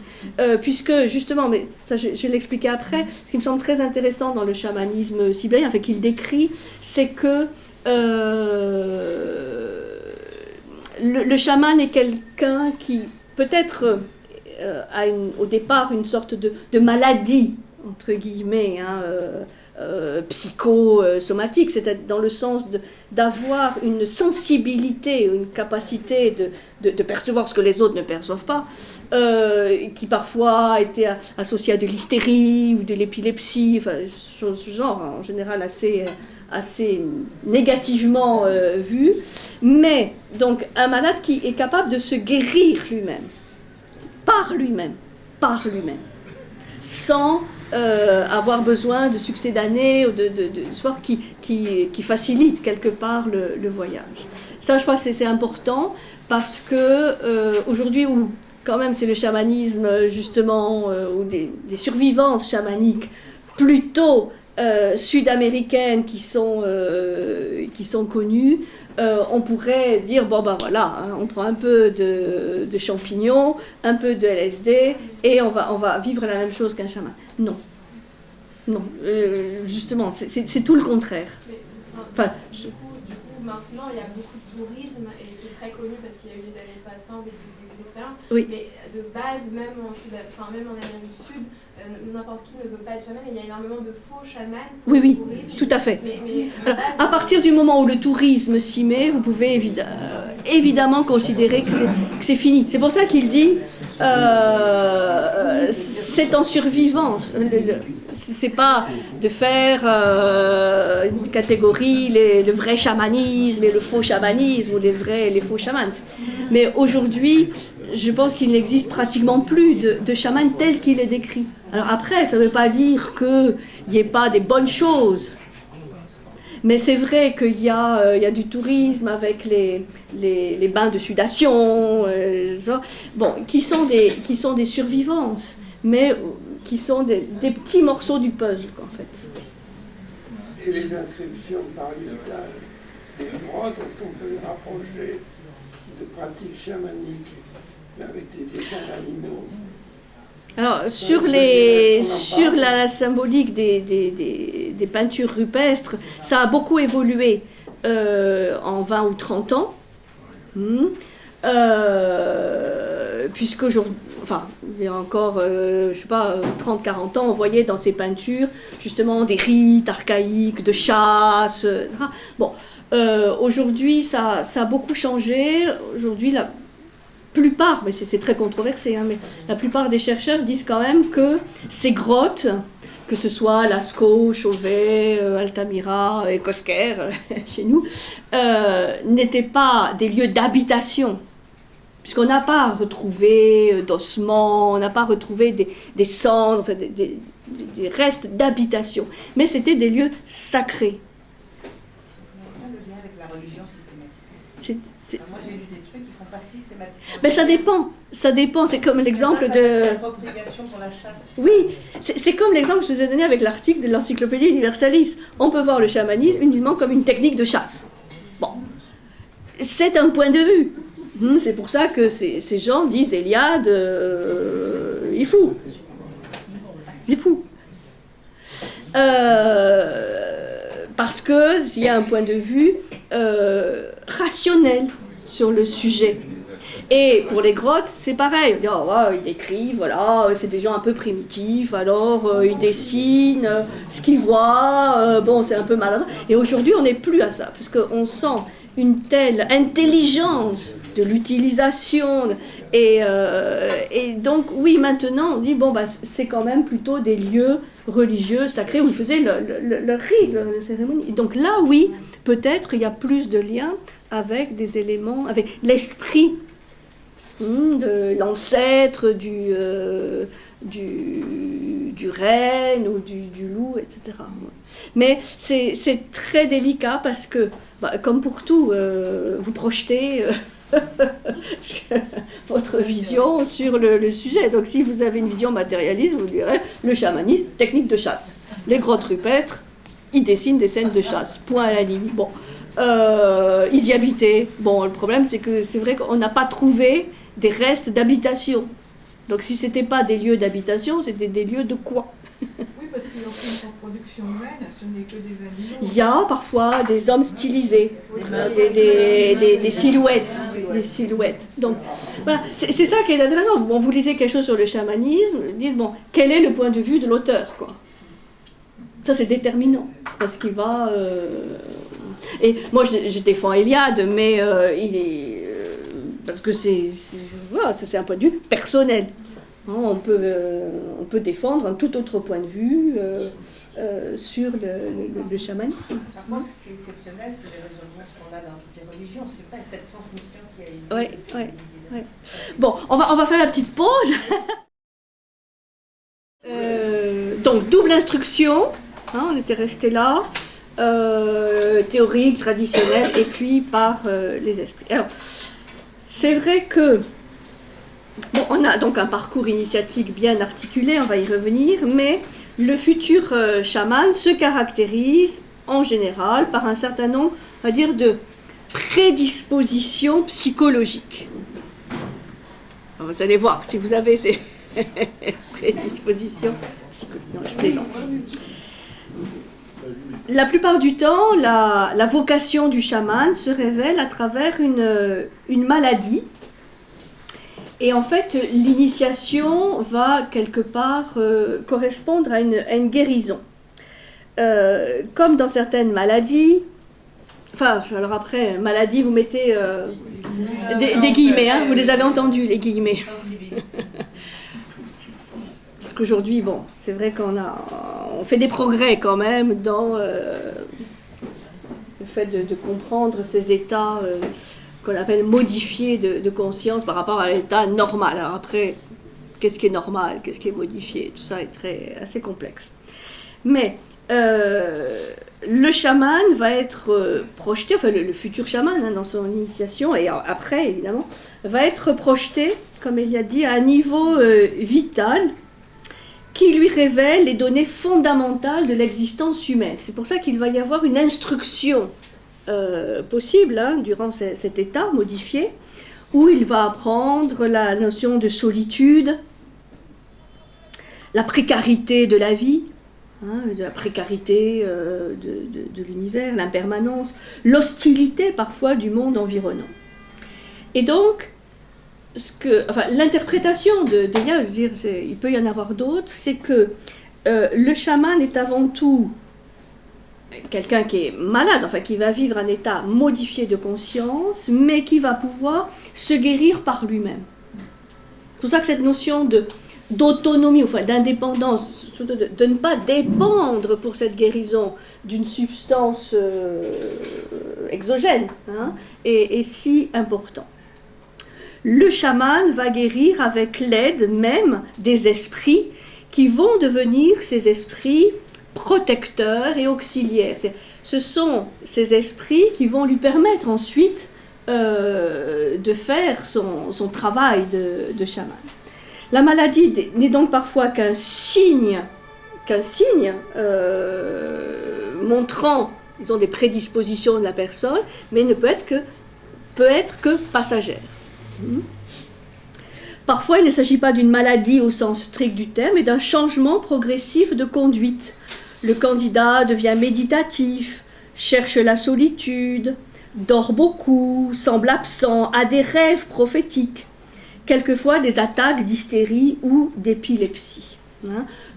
Puisque justement, mais ça je vais l'expliquer après, ce qui me semble très intéressant dans le chamanisme sibérien, enfin qu'il décrit, c'est que le chaman est quelqu'un qui peut-être a au départ une sorte de maladie, entre guillemets, psychosomatique, c'est-à-dire dans le sens d'avoir une sensibilité, une capacité de percevoir ce que les autres ne perçoivent pas, qui parfois a été associée à de l'hystérie ou de l'épilepsie, enfin, ce genre en général assez négativement vu, mais donc un malade qui est capable de se guérir lui-même, par lui-même, sans avoir besoin de succédaner ou de sport qui facilite quelque part le voyage. Ça, je crois que c'est important parce que aujourd'hui, où quand même c'est le chamanisme justement, ou des survivances chamaniques plutôt sud-américaines qui sont connues, on pourrait dire, bon ben voilà, hein, on prend un peu de champignons, un peu de LSD, et on va vivre la même chose qu'un chaman. Non. Justement, c'est tout le contraire. Mais, du coup, maintenant, il y a beaucoup de tourisme, et c'est très connu parce qu'il y a eu les années 60, des expériences, oui. Mais de base, même en Amérique du Sud, n'importe qui ne peut pas être chaman, et il y a énormément de faux chamans. Oui, tout à fait. Alors, à partir du moment où le tourisme s'y met, vous pouvez évidemment considérer que c'est fini. C'est pour ça qu'il dit c'est en survivance. C'est pas de faire une catégorie, le vrai chamanisme et le faux chamanisme, ou les vrais et les faux chamans. Mais aujourd'hui, je pense qu'il n'existe pratiquement plus de chaman tel qu'il est décrit. Alors après, ça ne veut pas dire qu'il n'y ait pas des bonnes choses. Mais c'est vrai qu'il y a du tourisme avec les bains de sudation, qui sont des survivances, mais qui sont des petits morceaux du puzzle, en fait. Et les inscriptions pariétales des grottes, est-ce qu'on peut les rapprocher de pratiques chamaniques, mais avec des dessins d'animaux? Alors, sur la symbolique des peintures rupestres, ça a beaucoup évolué en 20 ou 30 ans, puisqu'aujourd'hui, il y a encore, 30-40 ans, on voyait dans ces peintures, justement, des rites archaïques de chasse. Aujourd'hui, ça a beaucoup changé. Aujourd'hui, la plupart, mais c'est très controversé, mais la plupart des chercheurs disent quand même que ces grottes, que ce soit Lascaux, Chauvet, Altamira et Cosquer, chez nous, n'étaient pas des lieux d'habitation, puisqu'on n'a pas retrouvé d'ossements, on n'a pas retrouvé des cendres, des restes d'habitation. Mais c'était des lieux sacrés. On a le lien avec la religion systématique. C'est- Moi, j'ai lu des trucs qui ne font pas systématiquement. Mais ça dépend, c'est comme l'exemple de... L'appropriation pour la chasse. Oui, c'est comme l'exemple que je vous ai donné avec l'article de l'Encyclopédie Universalis. On peut voir le chamanisme uniquement comme une technique de chasse. Bon, c'est un point de vue. C'est pour ça que ces gens disent Eliade, il est fou. Il est fou. Parce qu'il y a un point de vue rationnel sur le sujet. Et pour les grottes, c'est pareil. On dit, oh, ouais, ils décrivent, voilà, c'est des gens un peu primitifs, alors ils dessinent ce qu'ils voient, bon, c'est un peu maladroit. Et aujourd'hui, on n'est plus à ça, parce qu'on sent une telle intelligence de l'utilisation. Et donc, oui, maintenant, on dit, bon, bah, c'est quand même plutôt des lieux religieux, sacrés, où ils faisaient le rite, la cérémonie. Et donc là, oui, peut-être il y a plus de liens avec des éléments, avec l'esprit de l'ancêtre, du renne ou du loup, etc. Mais c'est très délicat parce que, bah, comme pour tout, vous projetez votre vision sur le sujet. Donc si vous avez une vision matérialiste, vous direz le chamanisme, technique de chasse. Les grottes rupestres, ils dessinent des scènes de chasse, point à la ligne. Bon, ils y habitaient. Bon, le problème c'est que c'est vrai qu'on n'a pas trouvé des restes d'habitation. Donc si ce n'était pas des lieux d'habitation, c'était des lieux de quoi? Oui, parce que leur reproduction humaine, ce n'est que des animaux. Il y a parfois des hommes stylisés, des silhouettes. Des silhouettes. Donc voilà, c'est ça qui est intéressant. Bon, vous lisez quelque chose sur le chamanisme, vous dites, bon, quel est le point de vue de l'auteur, quoi? Ça, c'est déterminant, parce qu'il va... Et moi, je défends Eliade, mais il est... parce que voilà, c'est un point de vue personnel. On peut défendre un tout autre point de vue sur le chamanisme. Par contre, ce qui est exceptionnel, c'est les résonances qu'on a dans toutes les religions. C'est pas cette transmission qui a eu. Oui. Bon, on va faire la petite pause. Donc, double instruction. On était resté là. Théorique, traditionnelle, et puis par les esprits. Alors, c'est vrai que bon, on a donc un parcours initiatique bien articulé, on va y revenir, mais le futur chaman se caractérise en général par un certain nombre, on va dire, de prédispositions psychologiques. Alors, vous allez voir, si vous avez ces prédispositions psychologiques. Non, je plaisante. La plupart du temps, la vocation du chaman se révèle à travers une maladie. Et en fait, l'initiation va quelque part correspondre à une guérison. Comme dans certaines maladies, enfin, alors après, maladie, vous mettez des guillemets, hein, vous les avez entendus, les guillemets. Parce qu'aujourd'hui, bon, c'est vrai on fait des progrès quand même dans le fait de comprendre ces états qu'on appelle modifiés de conscience par rapport à l'état normal. Alors après, qu'est-ce qui est normal, qu'est-ce qui est modifié, tout ça est assez complexe. Mais le chaman va être projeté, enfin le futur chaman dans son initiation, et après évidemment, va être projeté, comme il a dit, à un niveau vital, qui lui révèle les données fondamentales de l'existence humaine. C'est pour ça qu'il va y avoir une instruction possible durant cet état modifié, où il va apprendre la notion de solitude, la précarité de la vie, de la précarité de l'univers, l'impermanence, l'hostilité parfois du monde environnant. Et donc, l'interprétation d'Eliade, il peut y en avoir d'autres, c'est que le chaman est avant tout quelqu'un qui est malade, enfin qui va vivre un état modifié de conscience, mais qui va pouvoir se guérir par lui-même. C'est pour ça que cette notion d'autonomie, enfin d'indépendance, de ne pas dépendre pour cette guérison d'une substance exogène, est si important. Le chaman va guérir avec l'aide même des esprits qui vont devenir ces esprits protecteurs et auxiliaires. Ce sont ces esprits qui vont lui permettre ensuite de faire son travail de chaman. La maladie n'est donc parfois qu'un signe montrant, disons, des prédispositions de la personne, mais ne peut être que passagère. Parfois, il ne s'agit pas d'une maladie au sens strict du terme, mais d'un changement progressif de conduite. Le candidat devient méditatif, cherche la solitude, dort beaucoup, semble absent, a des rêves prophétiques, quelquefois des attaques d'hystérie ou d'épilepsie.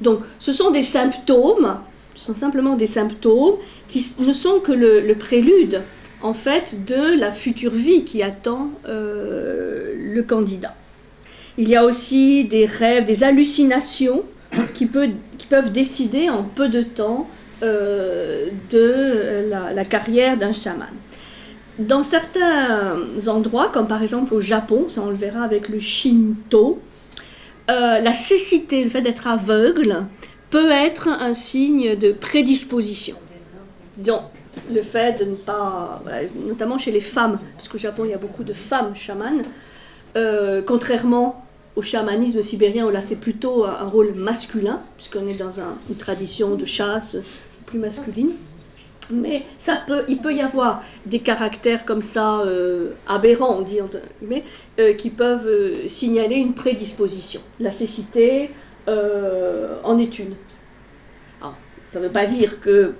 Donc, ce sont des symptômes, ce sont simplement des symptômes qui ne sont que le prélude, en fait, de la future vie qui attend le candidat. Il y a aussi des rêves, des hallucinations qui peuvent décider en peu de temps de la carrière d'un chaman. Dans certains endroits, comme par exemple au Japon, ça on le verra avec le Shinto, la cécité, le fait d'être aveugle, peut être un signe de prédisposition. Disons, le fait de ne pas, notamment chez les femmes, parce qu'au Japon il y a beaucoup de femmes chamanes, contrairement au chamanisme sibérien où là c'est plutôt un rôle masculin, puisqu'on est dans une tradition de chasse plus masculine. Mais il peut y avoir des caractères comme ça aberrants, on dit, qui peuvent signaler une prédisposition. La cécité en est une. Alors, ça ne veut pas dire que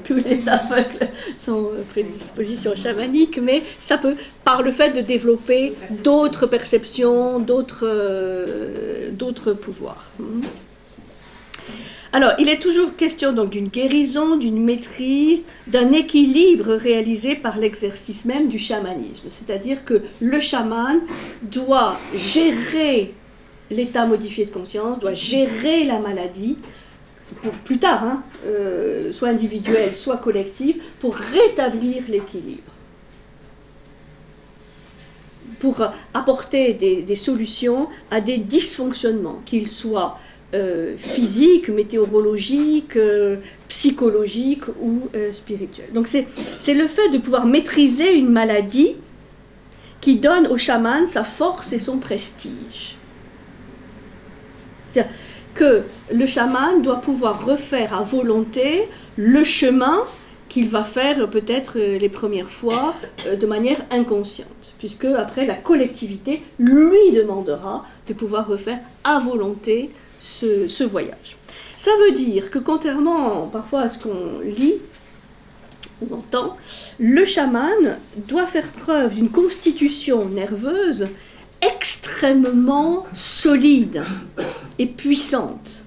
tous les aveugles sont prédispositions chamaniques, mais ça peut, par le fait de développer d'autres perceptions, d'autres pouvoirs. Alors, il est toujours question donc d'une guérison, d'une maîtrise, d'un équilibre réalisé par l'exercice même du chamanisme. C'est-à-dire que le chaman doit gérer l'état modifié de conscience, doit gérer la maladie, plus tard, soit individuelle, soit collective, pour rétablir l'équilibre. Pour apporter des solutions à des dysfonctionnements, qu'ils soient physiques, météorologiques, psychologiques ou spirituels. Donc c'est le fait de pouvoir maîtriser une maladie qui donne au chaman sa force et son prestige. C'est-à-dire que le chaman doit pouvoir refaire à volonté le chemin qu'il va faire peut-être les premières fois de manière inconsciente, puisque après la collectivité lui demandera de pouvoir refaire à volonté ce voyage. Ça veut dire que contrairement parfois à ce qu'on lit ou entend, le chaman doit faire preuve d'une constitution nerveuse extrêmement solide et puissante.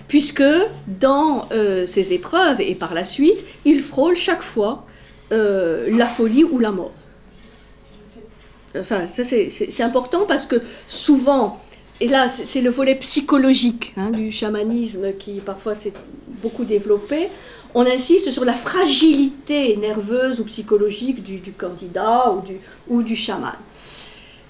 Puisque dans ces épreuves et par la suite, il frôle chaque fois la folie ou la mort. Enfin, ça c'est important parce que souvent, et là c'est le volet psychologique du chamanisme qui parfois s'est beaucoup développé, on insiste sur la fragilité nerveuse ou psychologique du candidat ou du chaman.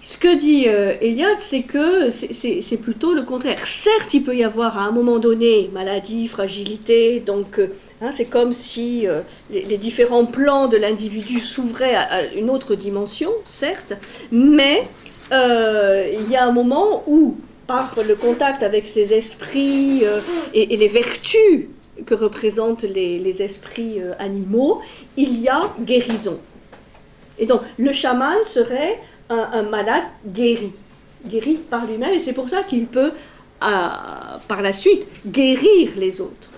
Ce que dit Eliade, c'est que c'est plutôt le contraire. Certes, il peut y avoir à un moment donné maladie, fragilité, donc c'est comme si les différents plans de l'individu s'ouvraient à une autre dimension, certes, mais il y a un moment où, par le contact avec ces esprits et les vertus que représentent les esprits animaux, il y a guérison. Et donc, le chaman serait un malade guéri par lui-même, et c'est pour ça qu'il peut, par la suite, guérir les autres.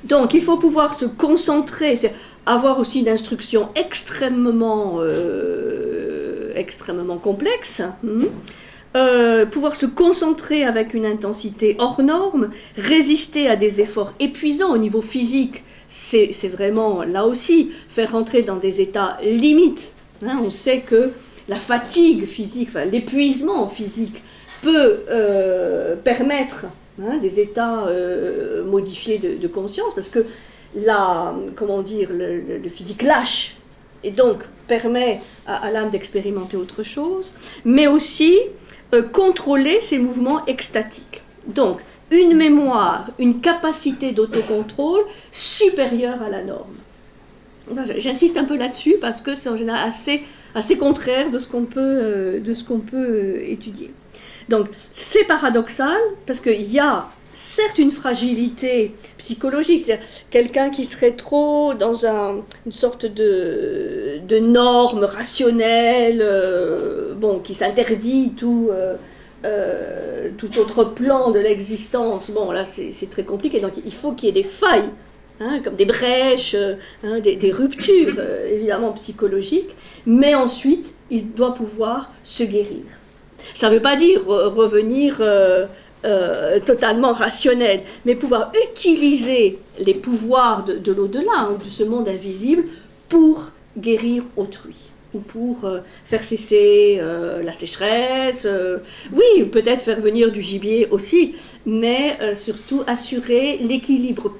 Donc, il faut pouvoir se concentrer, avoir aussi une instruction extrêmement complexe, pouvoir se concentrer avec une intensité hors norme, résister à des efforts épuisants au niveau physique, c'est vraiment, là aussi, faire rentrer dans des états limites. On sait que la fatigue physique, l'épuisement physique peut permettre des états modifiés de conscience, parce que le physique lâche, et donc permet à l'âme d'expérimenter autre chose, mais aussi contrôler ses mouvements extatiques. Donc, une mémoire, une capacité d'autocontrôle supérieure à la norme. J'insiste un peu là-dessus parce que c'est en général assez contraire de ce qu'on peut étudier. Donc, c'est paradoxal parce qu'il y a certes une fragilité psychologique, c'est-à-dire quelqu'un qui serait trop dans une sorte de norme rationnelle, qui s'interdit tout autre plan de l'existence. Bon, là, c'est très compliqué, donc il faut qu'il y ait des failles, comme des brèches, des ruptures, évidemment psychologiques, mais ensuite, il doit pouvoir se guérir. Ça ne veut pas dire revenir totalement rationnel, mais pouvoir utiliser les pouvoirs de l'au-delà, de ce monde invisible, pour guérir autrui, ou pour faire cesser la sécheresse, oui, peut-être faire venir du gibier aussi, mais surtout assurer l'équilibre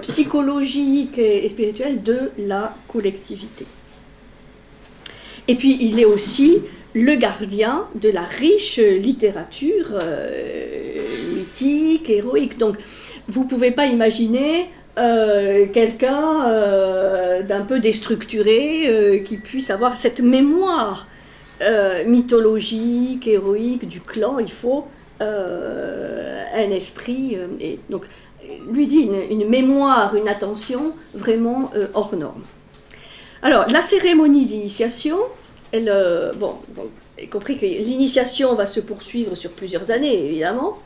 psychologique et spirituel de la collectivité. Et puis il est aussi le gardien de la riche littérature mythique, héroïque. Donc, vous ne pouvez pas imaginer quelqu'un d'un peu déstructuré qui puisse avoir cette mémoire mythologique, héroïque du clan. Il faut un esprit. Et donc, lui dit une mémoire, une attention vraiment hors norme. Alors, la cérémonie d'initiation, elle, y compris que l'initiation va se poursuivre sur plusieurs années, évidemment,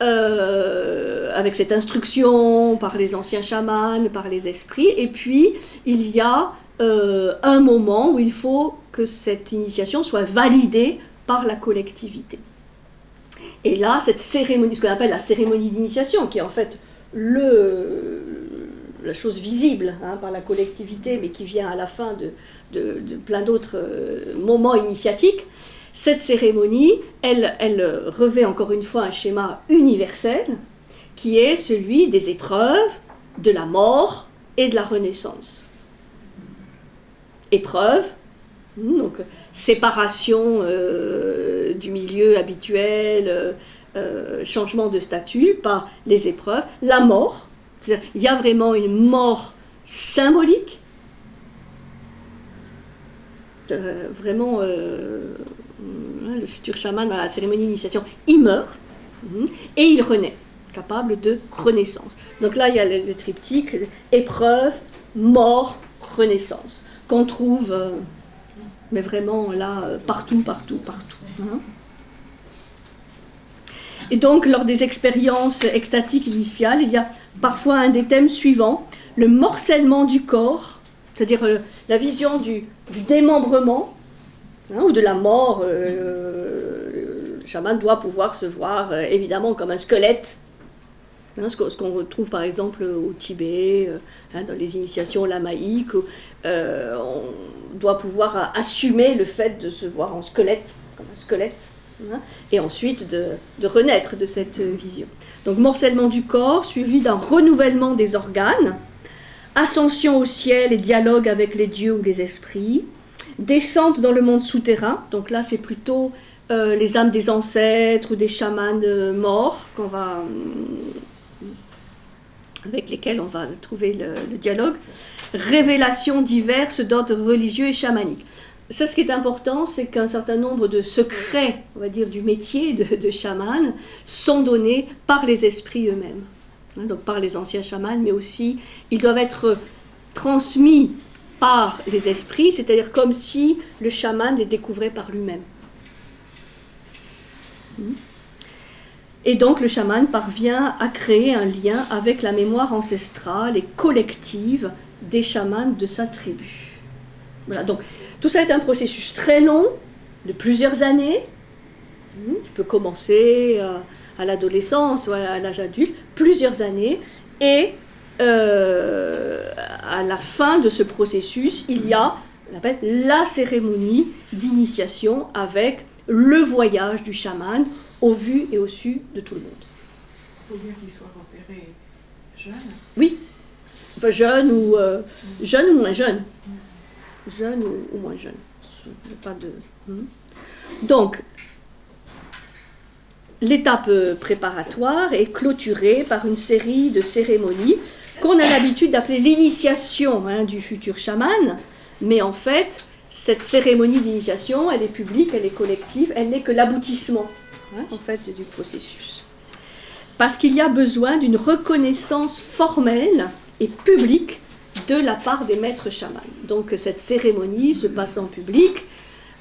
avec cette instruction par les anciens chamans, par les esprits, et puis il y a un moment où il faut que cette initiation soit validée par la collectivité. Et là, cette cérémonie, ce qu'on appelle la cérémonie d'initiation, qui est en fait la chose visible par la collectivité, mais qui vient à la fin de plein d'autres moments initiatiques, cette cérémonie, elle revêt encore une fois un schéma universel, qui est celui des épreuves, de la mort et de la renaissance. Épreuve, donc séparation du milieu habituel, changement de statut par les épreuves, la mort. Il y a vraiment une mort symbolique, vraiment le futur chaman dans la cérémonie d'initiation, il meurt et il renaît, capable de renaissance. Donc là il y a le triptyque épreuve, mort, renaissance, qu'on trouve mais vraiment là partout. Et donc, lors des expériences extatiques initiales, il y a parfois un des thèmes suivants, le morcellement du corps, c'est-à-dire la vision du démembrement, ou de la mort. Le chaman doit pouvoir se voir, évidemment, comme un squelette, ce qu'on retrouve par exemple au Tibet, dans les initiations lamaïques, où on doit pouvoir assumer le fait de se voir en squelette, comme un squelette, et ensuite de renaître de cette vision. Donc morcellement du corps, suivi d'un renouvellement des organes, ascension au ciel et dialogue avec les dieux ou les esprits, descente dans le monde souterrain, donc là c'est plutôt les âmes des ancêtres ou des chamans morts avec lesquels on va trouver le dialogue, révélations diverses d'ordre religieux et chamanique. Ça, ce qui est important, c'est qu'un certain nombre de secrets, on va dire, du métier de chaman sont donnés par les esprits eux-mêmes, donc par les anciens chamans, mais aussi ils doivent être transmis par les esprits, c'est-à-dire comme si le chaman les découvrait par lui-même. Et donc le chaman parvient à créer un lien avec la mémoire ancestrale et collective des chamans de sa tribu. Voilà, donc tout ça est un processus très long, de plusieurs années, qui peut commencer à l'adolescence ou à l'âge adulte, plusieurs années, et à la fin de ce processus, il y a, on appelle la cérémonie d'initiation avec le voyage du chaman au vu et au su de tout le monde. Il faut bien qu'il soit repéré jeune. Oui, Enfin, jeune ou moins jeune. Jeune ou moins jeune. Pas de... Donc, l'étape préparatoire est clôturée par une série de cérémonies qu'on a l'habitude d'appeler l'initiation du futur chaman, mais en fait, cette cérémonie d'initiation, elle est publique, elle est collective, elle n'est que l'aboutissement en fait, du processus. Parce qu'il y a besoin d'une reconnaissance formelle et publique de la part des maîtres chamans. Donc cette cérémonie se passe en public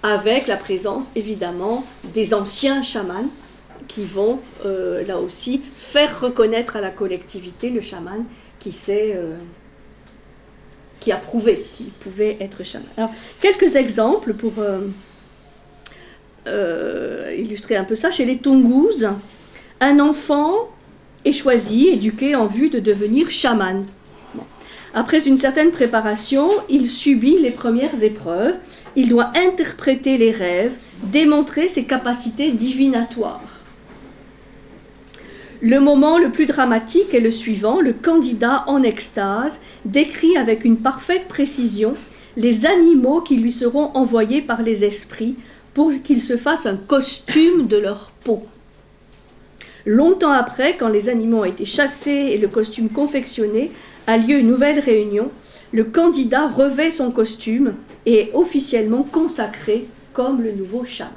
avec la présence évidemment des anciens chamans qui vont là aussi faire reconnaître à la collectivité le chaman qui a prouvé qu'il pouvait être chaman. Alors, quelques exemples pour illustrer un peu ça. Chez les Tungus, un enfant est choisi, éduqué en vue de devenir chaman. Bon. Après une certaine préparation, il subit les premières épreuves. Il doit interpréter les rêves, démontrer ses capacités divinatoires. Le moment le plus dramatique est le suivant. Le candidat en extase décrit avec une parfaite précision les animaux qui lui seront envoyés par les esprits pour qu'ils se fassent un costume de leur peau. Longtemps après, quand les animaux ont été chassés et le costume confectionné, a lieu une nouvelle réunion. Le candidat revêt son costume et est officiellement consacré comme le nouveau chaman.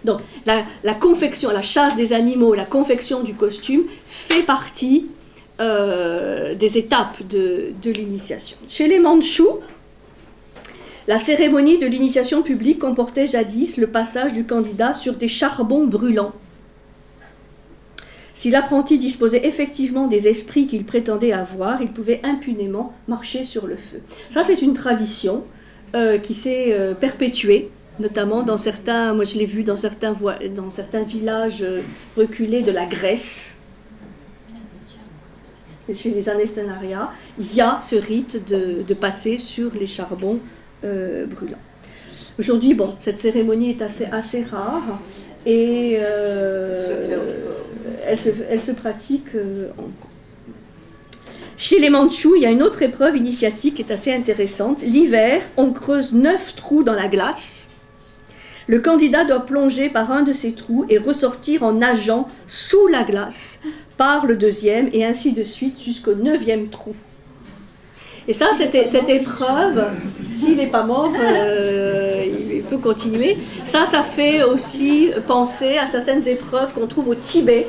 Donc, la confection, la chasse des animaux, la confection du costume fait partie des étapes de l'initiation. Chez les Mandchous, la cérémonie de l'initiation publique comportait jadis le passage du candidat sur des charbons brûlants. Si l'apprenti disposait effectivement des esprits qu'il prétendait avoir, il pouvait impunément marcher sur le feu. Ça, c'est une tradition qui s'est perpétuée, notamment dans certains, moi je l'ai vu dans certains villages reculés de la Grèce, chez les Anestenarias, il y a ce rite de passer sur les charbons brûlants. Aujourd'hui, bon, cette cérémonie est assez rare et elle se pratique encore. Chez les Mandchous, il y a une autre épreuve initiatique qui est assez intéressante. L'hiver, on creuse 9 trous dans la glace. Le candidat doit plonger par un de ces trous et ressortir en nageant sous la glace par le deuxième et ainsi de suite jusqu'au 9e trou. Et ça, cette épreuve, s'il n'est pas mort, il peut continuer. Ça fait aussi penser à certaines épreuves qu'on trouve au Tibet,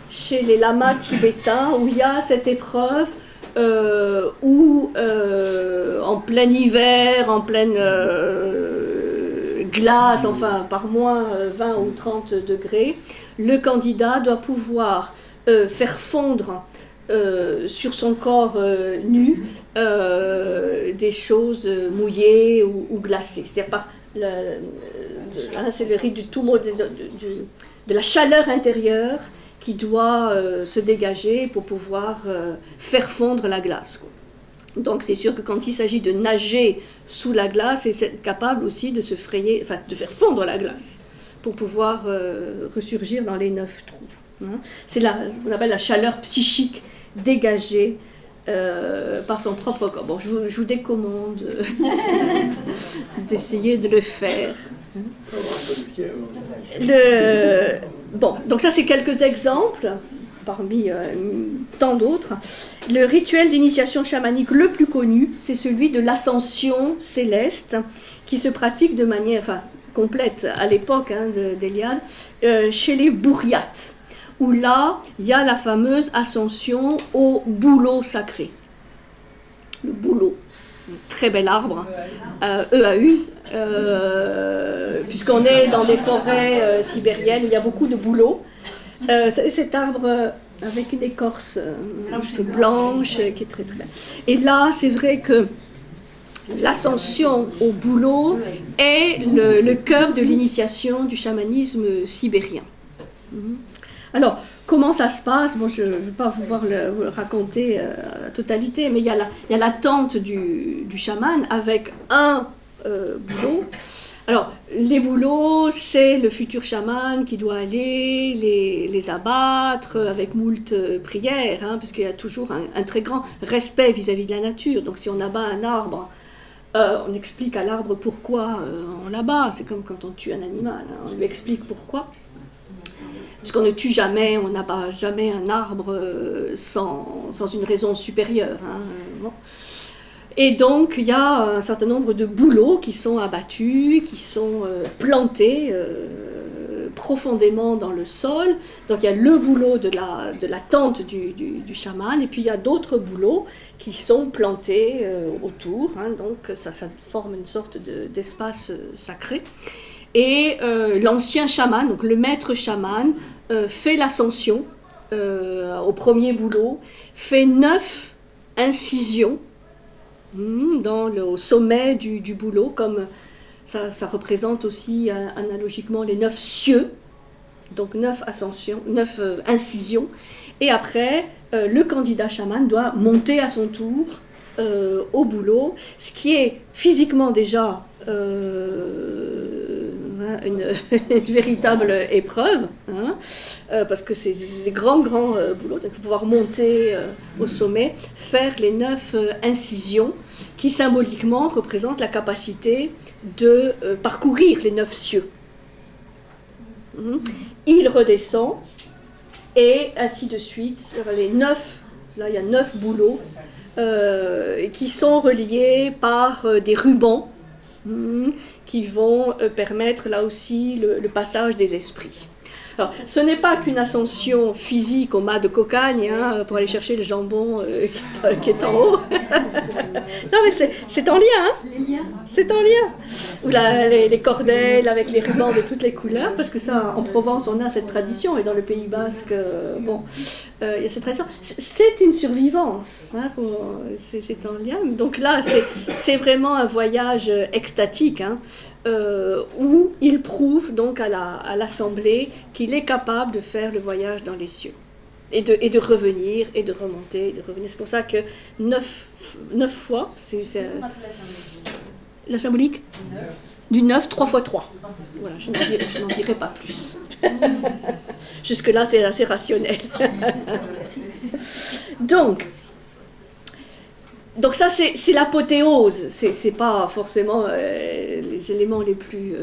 chez les lamas tibétains, où il y a cette épreuve où, en plein hiver, en pleine glace, enfin par moins 20 ou 30 degrés, le candidat doit pouvoir faire fondre sur son corps nu des choses mouillées ou glacées. C'est-à-dire c'est le rite du toumo, de la chaleur intérieure qui doit se dégager pour pouvoir faire fondre la glace. Donc c'est sûr que quand il s'agit de nager sous la glace, c'est capable aussi de se frayer, enfin de faire fondre la glace pour pouvoir ressurgir dans les 9 trous. C'est ce qu'on appelle la chaleur psychique dégagée par son propre corps. Bon, je vous décommande d'essayer de le faire. Bon, donc ça c'est quelques exemples parmi tant d'autres. Le rituel d'initiation chamanique le plus connu, c'est celui de l'ascension céleste qui se pratique de manière complète à l'époque d'Eliade chez les Bouriates, où là, il y a la fameuse ascension au bouleau sacré. Le bouleau, un très bel arbre, EAU, puisqu'on est dans des forêts sibériennes où il y a beaucoup de bouleaux. Cet arbre avec une écorce un peu blanche qui est très très belle. Et là, c'est vrai que l'ascension au bouleau est le cœur de l'initiation du chamanisme sibérien. Alors, comment ça se passe? Bon, je ne vais pas vous raconter la totalité, mais il y a la tente du chaman avec un bouleau, Alors, les boulots, c'est le futur chaman qui doit aller les abattre avec moult prières, hein, parce qu'il y a toujours un très grand respect vis-à-vis de la nature. Donc, si on abat un arbre, on explique à l'arbre pourquoi on l'abat. C'est comme quand on tue un animal, hein, on lui explique pourquoi. Puisqu'on ne tue jamais, on n'abat jamais un arbre sans une raison supérieure. Hein, bon. Et donc, il y a un certain nombre de bouleaux qui sont abattus, qui sont plantés profondément dans le sol. Donc, il y a le boulot de la tente du chaman, et puis il y a d'autres bouleaux qui sont plantés autour. Hein, donc, ça forme une sorte d'espace sacré. Et l'ancien chaman, donc le maître chaman, fait l'ascension au premier boulot, fait 9 incisions au sommet du boulot, comme ça représente aussi analogiquement les 9 cieux, donc 9 incisions. Et après, le candidat chaman doit monter à son tour au boulot, ce qui est physiquement déjà une véritable épreuve, hein, parce que c'est des grands boulots, donc pouvoir monter au sommet, faire les 9 incisions qui symboliquement représentent la capacité de parcourir les 9 cieux. Il redescend et ainsi de suite. Les 9, là il y a 9 boulots qui sont reliés par des rubans qui vont permettre là aussi le passage des esprits. Alors, ce n'est pas qu'une ascension physique au mât de cocagne, hein, pour aller chercher le jambon qui est en haut. Non, mais c'est en lien. Hein. Les liens. C'est en lien. Ou les cordelles avec les rubans de toutes les couleurs, parce que ça, en Provence, on a cette tradition, et dans le Pays Basque, il y a cette tradition. C'est une survivance. Hein, c'est en lien. Donc là, c'est vraiment un voyage extatique, hein, où il prouve donc à l'Assemblée qu'il est capable de faire le voyage dans les cieux. Et de revenir, et de remonter, et de revenir. C'est pour ça que 9 fois, c'est la symbolique du 9, 3 fois 3. Voilà, je n'en dirai pas plus. Jusque-là, c'est assez rationnel. Donc ça, c'est l'apothéose. C'est pas forcément les éléments les plus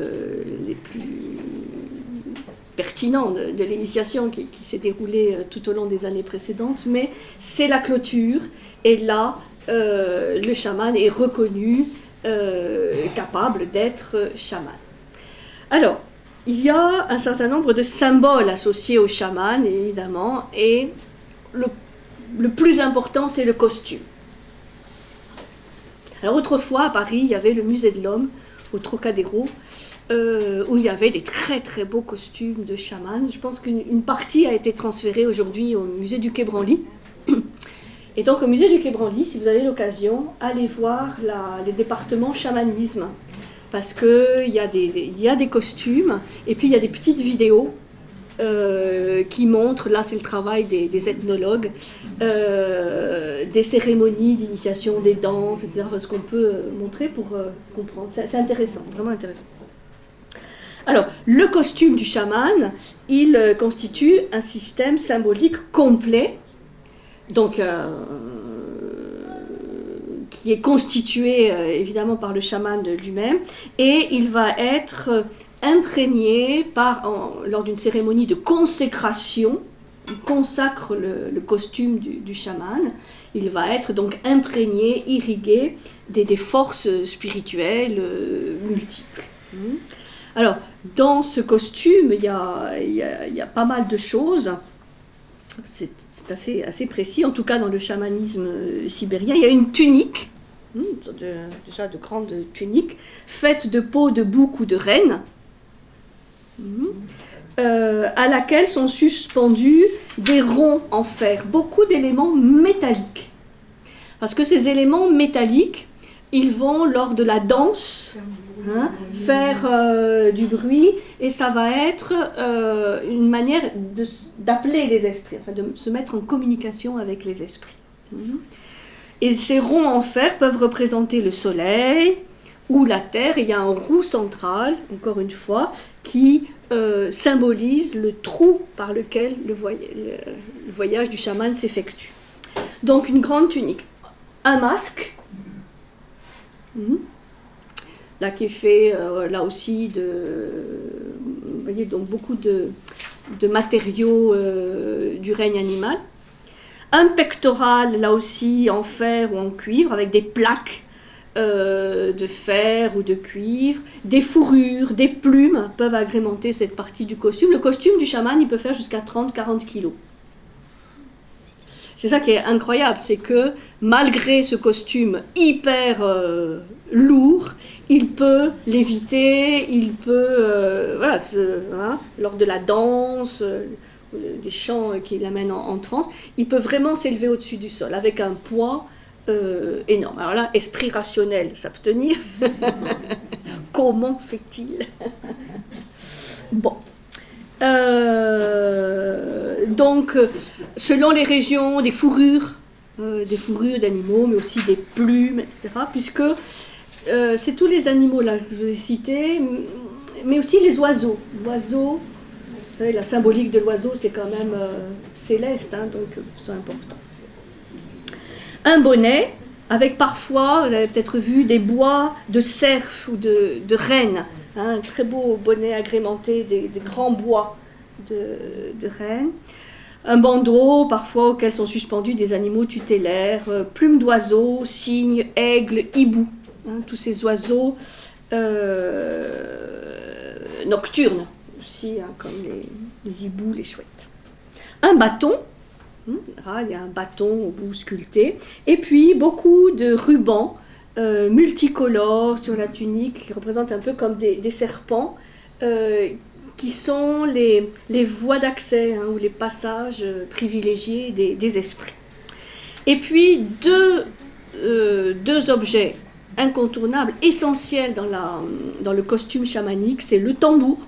pertinent de l'initiation qui s'est déroulée tout au long des années précédentes, mais c'est la clôture, et là, le chaman est reconnu capable d'être chaman. Alors, il y a un certain nombre de symboles associés au chaman, évidemment, et le plus important, c'est le costume. Alors, autrefois, à Paris, il y avait le musée de l'Homme, au Trocadéro, où il y avait des très très beaux costumes de chamans. Je pense qu'une partie a été transférée aujourd'hui au musée du Quai Branly. Et donc au musée du Quai Branly, si vous avez l'occasion, allez voir les départements chamanisme, parce qu'il y a des costumes, et puis il y a des petites vidéos qui montrent, là c'est le travail des ethnologues, des cérémonies d'initiation, des danses, etc. Enfin, ce qu'on peut montrer pour comprendre. C'est intéressant, vraiment intéressant. Alors, le costume du chaman, il constitue un système symbolique complet, donc qui est constitué évidemment par le chaman lui-même, et il va être imprégné lors d'une cérémonie de consécration. Il consacre le costume du chaman. Il va être donc imprégné, irrigué des forces spirituelles multiples. Alors, dans ce costume, il y a pas mal de choses. C'est assez précis, en tout cas dans le chamanisme sibérien. Il y a une tunique, déjà de grande tunique, faite de peau de bouc ou de renne, à laquelle sont suspendus des ronds en fer, beaucoup d'éléments métalliques. Parce que ces éléments métalliques, ils vont, lors de la danse, faire du bruit, et ça va être une manière d'appeler les esprits, enfin de se mettre en communication avec les esprits. Et ces ronds en fer peuvent représenter le soleil, ou la terre, et il y a un roux central, encore une fois, qui symbolise le trou par lequel le voyage du chaman s'effectue. Donc une grande tunique, un masque, là qui est fait là aussi vous voyez, donc beaucoup de matériaux du règne animal, un pectoral là aussi en fer ou en cuivre avec des plaques de fer ou de cuivre, des fourrures, des plumes peuvent agrémenter cette partie du costume. Le costume du chaman, il peut faire jusqu'à 30-40 kilos. C'est ça qui est incroyable, c'est que malgré ce costume hyper lourd, il peut léviter, il peut, lors de la danse, des chants qui l'amènent en transe, il peut vraiment s'élever au-dessus du sol avec un poids énorme. Alors là, esprit rationnel, s'abstenir. Comment fait-il? Bon. Donc, selon les régions, des fourrures d'animaux, mais aussi des plumes, etc. Puisque c'est tous les animaux là que je vous ai cités, mais aussi les oiseaux. L'oiseau, vous savez, la symbolique de l'oiseau, c'est quand même céleste, donc c'est important. Un bonnet, avec parfois, vous avez peut-être vu, des bois de cerf ou de renne. Un très beau bonnet agrémenté des grands bois de renne. Un bandeau, parfois, auquel sont suspendus des animaux tutélaires, plumes d'oiseaux, cygnes, aigles, hiboux. Tous ces oiseaux nocturnes aussi, comme les hiboux, les chouettes. Un bâton. Il y a un bâton au bout sculpté, et puis beaucoup de rubans multicolores sur la tunique qui représentent un peu comme des serpents qui sont les voies d'accès ou les passages privilégiés des esprits. Et puis deux objets incontournables, essentiels dans le costume chamanique, c'est le tambour.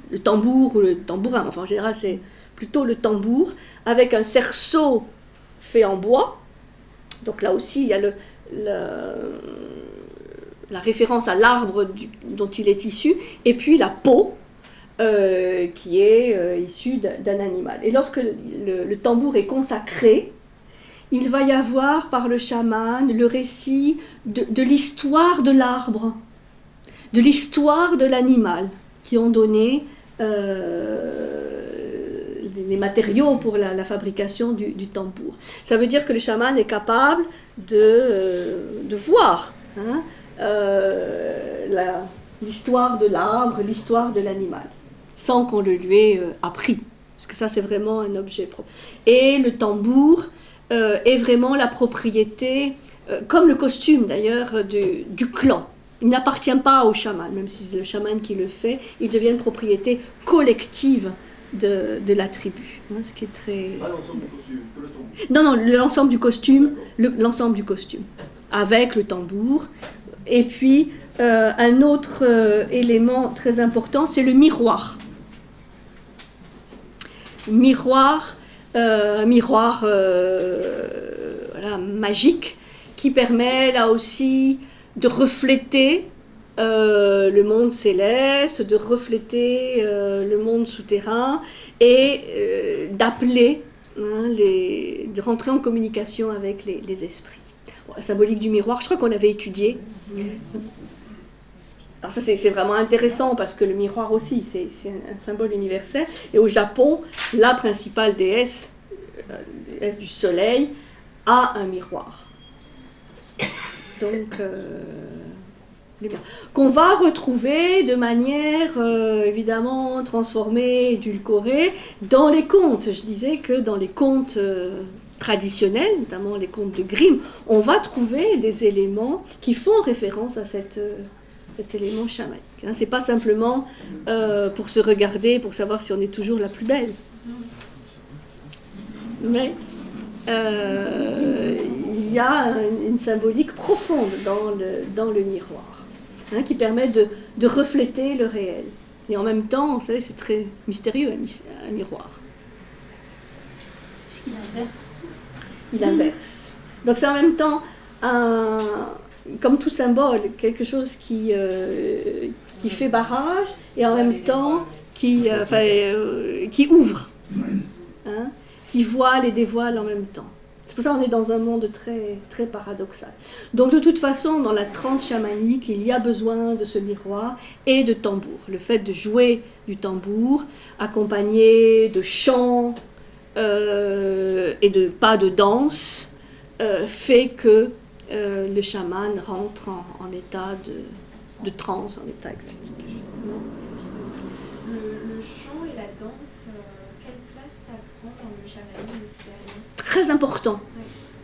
Le tambour ou le tambourin, enfin en général c'est plutôt le tambour, avec un cerceau fait en bois. Donc là aussi, il y a la référence à l'arbre dont il est issu, et puis la peau qui est issue d'un animal. Et lorsque le tambour est consacré, il va y avoir par le chaman le récit de l'histoire de l'arbre, de l'histoire de l'animal, qui ont donné les matériaux pour la fabrication du tambour. Ça veut dire que le chaman est capable de voir l'histoire de l'arbre, l'histoire de l'animal, sans qu'on le lui ait appris. Parce que ça, c'est vraiment un objet propre. Et le tambour est vraiment la propriété, comme le costume d'ailleurs, du clan. Il n'appartient pas au chaman, même si c'est le chaman qui le fait, il devient une propriété collective de la tribu, ce qui est très... Pas l'ensemble du costume, que le tambour. Non, l'ensemble du costume, l'ensemble du costume, avec le tambour. Et puis, un autre élément très important, c'est le miroir. Un miroir magique, qui permet là aussi de refléter le monde céleste, de refléter le monde souterrain et d'appeler, de rentrer en communication avec les esprits. Bon, la symbolique du miroir, je crois qu'on l'avait étudié. Alors ça c'est vraiment intéressant parce que le miroir aussi c'est un symbole universel. Et au Japon, la principale déesse du soleil a un miroir. Donc... qu'on va retrouver de manière évidemment transformée, édulcorée dans les contes. Je disais que dans les contes traditionnels, notamment les contes de Grimm, on va trouver des éléments qui font référence à cet élément chamanique. C'est pas simplement pour se regarder, pour savoir si on est toujours la plus belle. Mais il y a une symbolique profonde dans le miroir. Qui permet de refléter le réel. Et en même temps, vous savez, c'est très mystérieux, un miroir. Il inverse tout. Il inverse. Donc c'est en même temps un comme tout symbole, quelque chose qui fait barrage et en même temps qui ouvre, hein, qui voile et dévoile en même temps. C'est pour ça qu'on est dans un monde très, très paradoxal. Donc de toute façon, dans la transe chamanique, il y a besoin de ce miroir et de tambour. Le fait de jouer du tambour, accompagné de chants et de pas de danse, fait que le chaman rentre en état de transe, en état extatique. Justement, le chant et la danse, quelle place ça prend dans le chamanisme sibérien? Très important,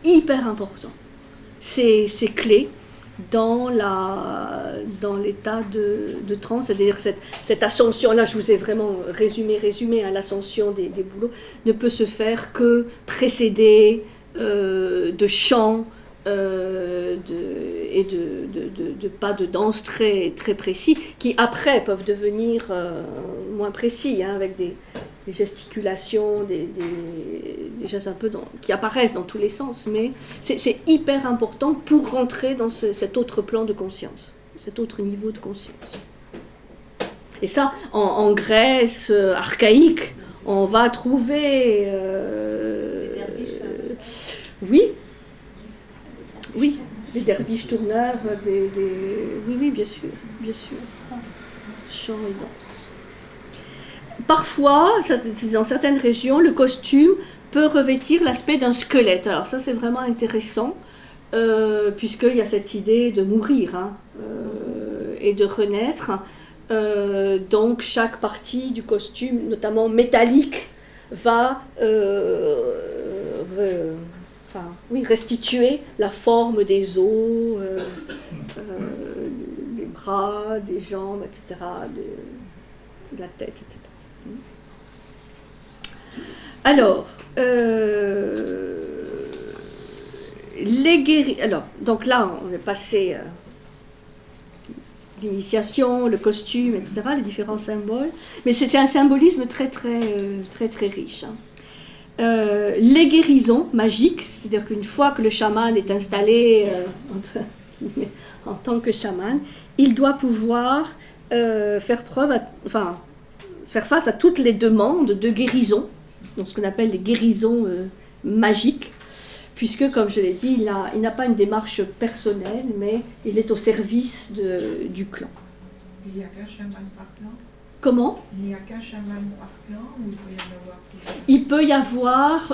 hyper important. C'est clé dans l'état de transe, c'est-à-dire cette ascension-là, je vous ai vraiment résumé hein, l'ascension des boulots, ne peut se faire que précédée de chants et de pas de danse très, très précis, qui après peuvent devenir moins précis, hein, avec des gesticulations, des gestes un peu qui apparaissent dans tous les sens, mais c'est hyper important pour rentrer dans cet autre plan de conscience, cet autre niveau de conscience. Et ça, en Grèce archaïque, on va trouver... Oui, les derviches tourneurs, oui, bien sûr, chant et danse. Parfois, dans certaines régions, le costume peut revêtir l'aspect d'un squelette. Alors ça, c'est vraiment intéressant, puisqu'il y a cette idée de mourir, hein, et de renaître. Donc chaque partie du costume, notamment métallique, va restituer la forme des os, des bras, des jambes, etc., de la tête, etc. Alors, donc là, on est passé l'initiation, le costume, etc., les différents symboles, mais c'est un symbolisme très, très, très, très riche, hein. Les guérisons magiques, c'est-à-dire qu'une fois que le chaman est installé en tant que chaman, il doit pouvoir faire face à toutes les demandes de guérison, donc ce qu'on appelle les guérisons magiques, puisque, comme je l'ai dit, il n'a pas une démarche personnelle, mais il est au service du clan. Il n'y a qu'un chaman par clan? Comment? Il n'y a qu'un chaman par clan ou il peut y en avoir plusieurs? Il peut y avoir...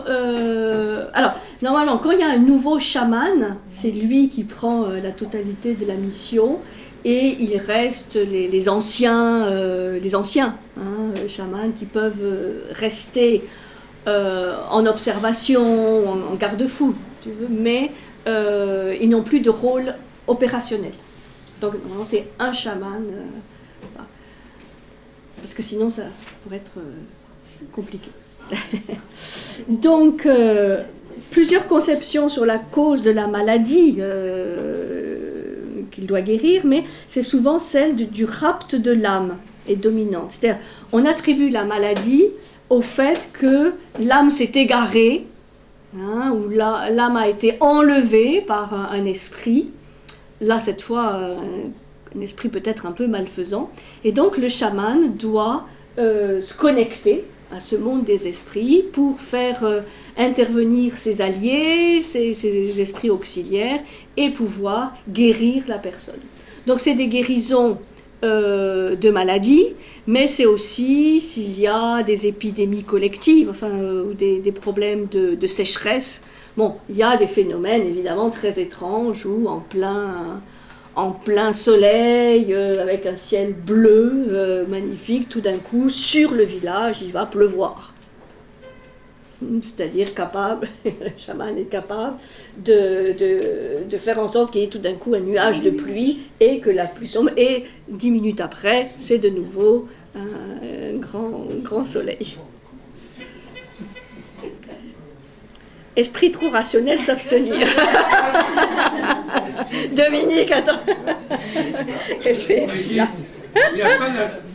alors, normalement, quand il y a un nouveau chaman, c'est lui qui prend la totalité de la mission, et il reste les anciens chamans qui peuvent rester en observation, en garde-fou, tu veux, mais ils n'ont plus de rôle opérationnel. Donc, normalement, c'est un chaman... parce que sinon ça pourrait être compliqué. Donc, plusieurs conceptions sur la cause de la maladie qu'il doit guérir, mais c'est souvent celle du rapt de l'âme est dominante. C'est-à-dire, on attribue la maladie au fait que l'âme s'est égarée, hein, ou l'âme a été enlevée par un esprit, là cette fois un esprit peut-être un peu malfaisant, et donc le chaman doit se connecter à ce monde des esprits pour faire intervenir ses alliés, ses esprits auxiliaires, et pouvoir guérir la personne. Donc c'est des guérisons de maladies, mais c'est aussi s'il y a des épidémies collectives, ou des problèmes de sécheresse. Bon, il y a des phénomènes évidemment très étranges où en plein soleil, avec un ciel bleu magnifique, tout d'un coup, sur le village, il va pleuvoir. C'est-à-dire le chaman est capable de faire en sorte qu'il y ait tout d'un coup un nuage de pluie et que la pluie tombe. Et 10 minutes après, c'est de nouveau un grand soleil. Esprit trop rationnel, s'abstenir. Dominique, attends. Il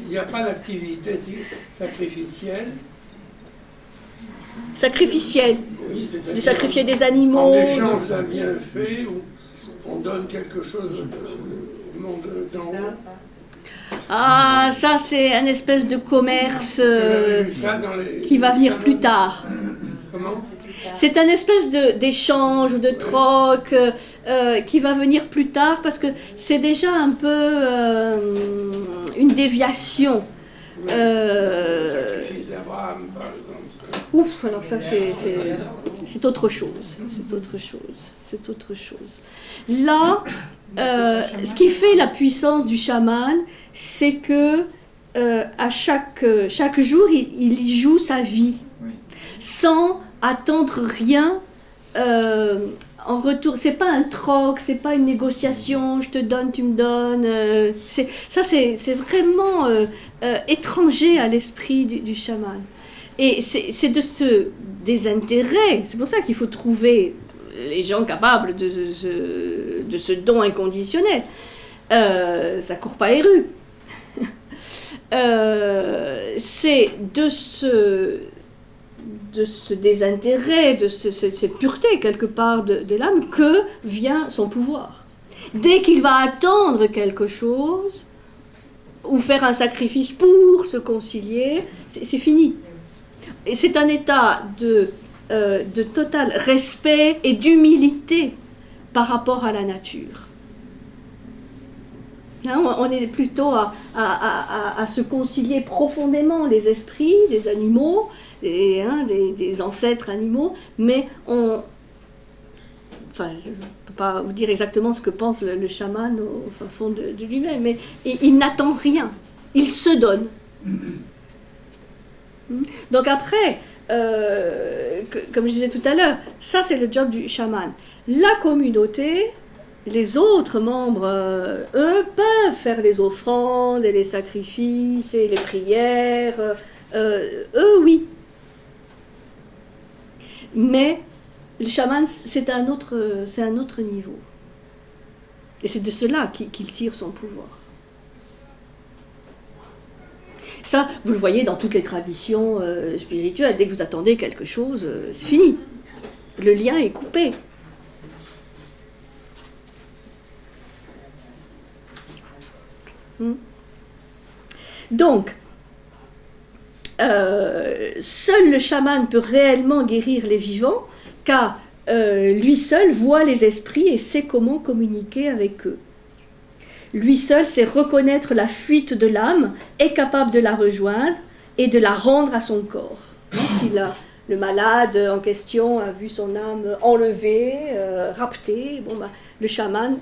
n'y a pas d'activité sacrificielle. Sacrificielle. Oui, De sacrifier des animaux. En échange d'un bienfait ou on donne quelque chose au monde d'en haut. Ah, ça c'est un espèce de commerce qui va venir plus tard. Comment ? C'est un espèce d'échange ou de troc qui va venir plus tard parce que c'est déjà un peu une déviation. Sacrifice d'Abraham, par exemple. Ouf, alors ça c'est autre chose. C'est autre chose. C'est autre chose. Là, ce qui fait la puissance du chaman, c'est que à chaque jour, il y joue sa vie, sans attendre rien en retour. C'est pas un troc, c'est pas une négociation, je te donne, tu me donnes. C'est vraiment étranger à l'esprit du chaman. Et c'est de ce désintérêt, c'est pour ça qu'il faut trouver les gens capables de ce don inconditionnel. Ça court pas les rues. C'est de ce désintérêt, de cette pureté quelque part de l'âme que vient son pouvoir. Dès qu'il va attendre quelque chose ou faire un sacrifice pour se concilier, c'est fini. Et c'est un état de total respect et d'humilité par rapport à la nature. Hein, on est plutôt à se concilier profondément les esprits, les animaux, des ancêtres animaux, mais je ne peux pas vous dire exactement ce que pense le chaman au fond de lui-même, mais il n'attend rien, il se donne. Donc après, comme je disais tout à l'heure, ça c'est le job du chaman. La communauté, les autres membres, eux, peuvent faire les offrandes et les sacrifices et les prières, eux oui. Mais le chaman, c'est un autre niveau. Et c'est de cela qu'il tire son pouvoir. Ça, vous le voyez dans toutes les traditions spirituelles. Dès que vous attendez quelque chose, c'est fini. Le lien est coupé. Donc, seul le chaman peut réellement guérir les vivants, car lui seul voit les esprits et sait comment communiquer avec eux. Lui seul sait reconnaître la fuite de l'âme, est capable de la rejoindre et de la rendre à son corps. Si le malade en question a vu son âme enlevée, raptée, le chaman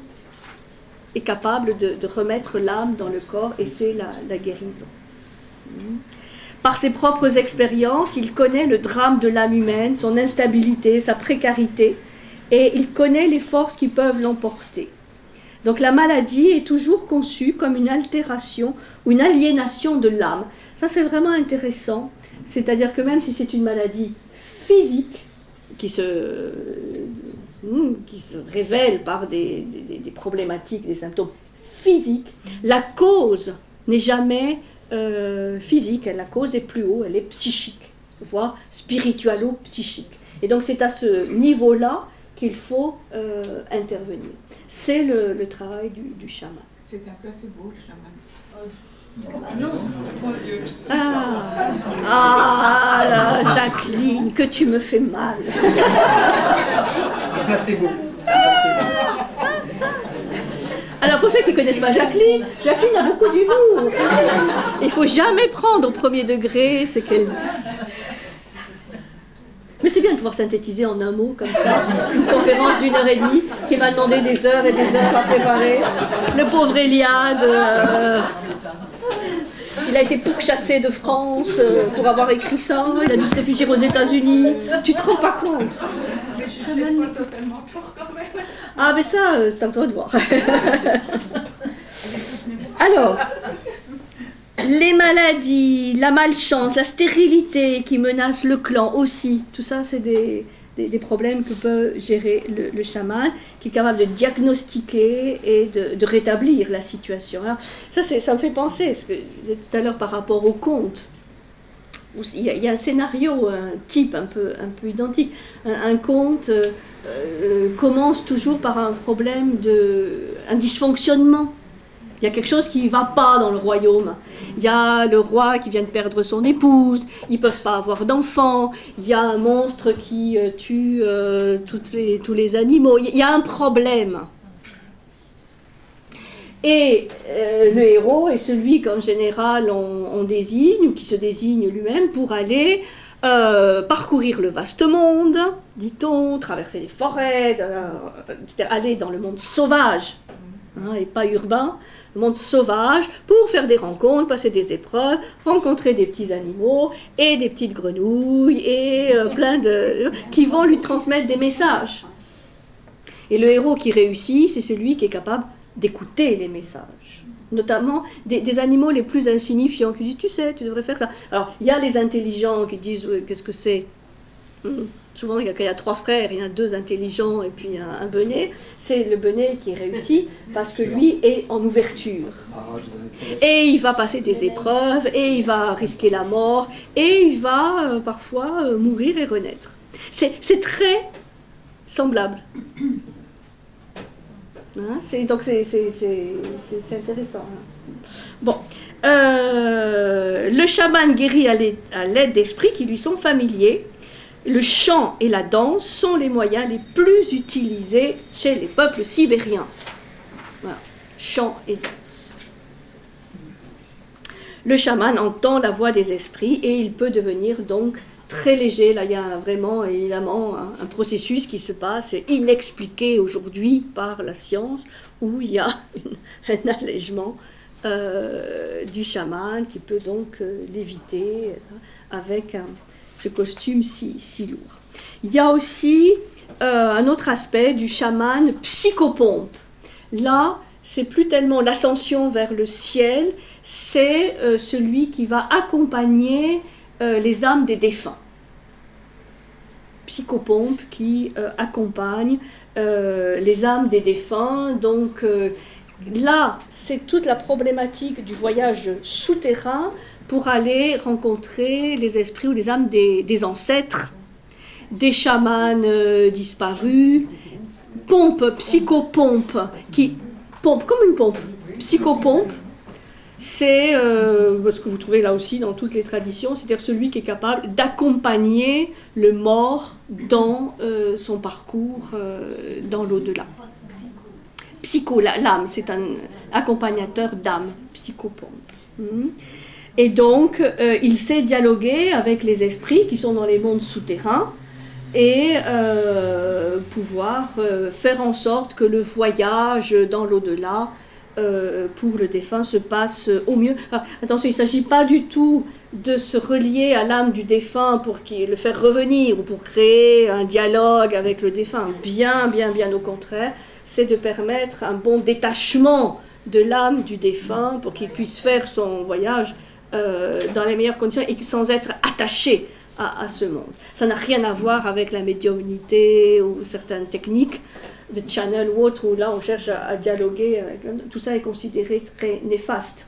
est capable de remettre l'âme dans le corps et c'est la guérison. Par ses propres expériences, il connaît le drame de l'âme humaine, son instabilité, sa précarité, et il connaît les forces qui peuvent l'emporter. Donc la maladie est toujours conçue comme une altération ou une aliénation de l'âme. Ça c'est vraiment intéressant, c'est-à-dire que même si c'est une maladie physique qui se révèle par des problématiques, des symptômes physiques, la cause n'est jamais physique, la cause est plus haut, elle est psychique, voire spiritualo-psychique. Et donc c'est à ce niveau-là qu'il faut intervenir. C'est le travail du chaman. C'est un placebo, le chaman. Non. Jacqueline, que tu me fais mal. Un placebo. Alors pour ceux qui ne connaissent pas Jacqueline a beaucoup d'humour. Il ne faut jamais prendre au premier degré ce qu'elle dit. Mais c'est bien de pouvoir synthétiser en un mot comme ça, une conférence d'1h30 qui m'a demandé des heures et des heures à préparer. Le pauvre Eliade, il a été pourchassé de France pour avoir écrit ça, il a dû se réfugier aux États-Unis. Tu te rends pas compte? Mais je suis pas totalement tort quand même. Ah mais ça, c'est à toi de voir. Alors, les maladies, la malchance, la stérilité qui menacent le clan aussi, tout ça c'est des problèmes que peut gérer le chaman, qui est capable de diagnostiquer et de rétablir la situation. Alors, ça me fait penser, ce que je disais tout à l'heure par rapport au conte. il y a un scénario, un type un peu identique. Un conte commence toujours par un problème, un dysfonctionnement. Il y a quelque chose qui ne va pas dans le royaume. Il y a le roi qui vient de perdre son épouse, ils ne peuvent pas avoir d'enfants, il y a un monstre qui tue tous les animaux, il y a un problème. Et le héros est celui qu'en général on désigne, ou qui se désigne lui-même pour aller parcourir le vaste monde, dit-on, traverser les forêts, aller dans le monde sauvage, et pas urbain, le monde sauvage, pour faire des rencontres, passer des épreuves, rencontrer des petits animaux et des petites grenouilles et plein de... qui vont lui transmettre des messages. Et le héros qui réussit, c'est celui qui est capable d'écouter les messages. Notamment des animaux les plus insignifiants qui disent « tu sais, tu devrais faire ça ». Alors, il y a les intelligents qui disent « qu'est-ce que c'est ?» Souvent, quand il y a 3 frères, il y a 2 intelligents et puis un benet. C'est le benet qui réussit parce que lui est en ouverture. Et il va passer des épreuves, et il va risquer la mort, et il va parfois mourir et renaître. C'est très semblable. Donc c'est intéressant. Bon. Le chaman guérit à l'aide d'esprits qui lui sont familiers. Le chant et la danse sont les moyens les plus utilisés chez les peuples sibériens. Voilà. Chant et danse. Le chaman entend la voix des esprits et il peut devenir donc très léger. Là, il y a vraiment, évidemment, un processus qui se passe, inexpliqué aujourd'hui par la science, où il y a un allègement du chaman qui peut donc léviter avec ce costume si lourd. Il y a aussi un autre aspect du chaman psychopompe. Là, c'est plus tellement l'ascension vers le ciel, c'est celui qui va accompagner les âmes des défunts. Psychopompe qui accompagne les âmes des défunts. Donc là, c'est toute la problématique du voyage souterrain pour aller rencontrer les esprits ou les âmes des ancêtres, des chamans disparus, psychopompe, qui pompe comme une pompe. Psychopompe, c'est ce que vous trouvez là aussi dans toutes les traditions, c'est-à-dire celui qui est capable d'accompagner le mort dans son parcours dans l'au-delà. L'âme, c'est un accompagnateur d'âme, psychopompe. Et donc, il sait dialoguer avec les esprits qui sont dans les mondes souterrains et pouvoir faire en sorte que le voyage dans l'au-delà pour le défunt se passe au mieux. Alors, attention, il ne s'agit pas du tout de se relier à l'âme du défunt pour le faire revenir ou pour créer un dialogue avec le défunt. Bien au contraire, c'est de permettre un bon détachement de l'âme du défunt pour qu'il puisse faire son voyage dans les meilleures conditions et sans être attaché à ce monde. Ça n'a rien à voir avec la médiumnité ou certaines techniques de channel ou autre, où là on cherche à dialoguer avec l'homme. Tout ça est considéré très néfaste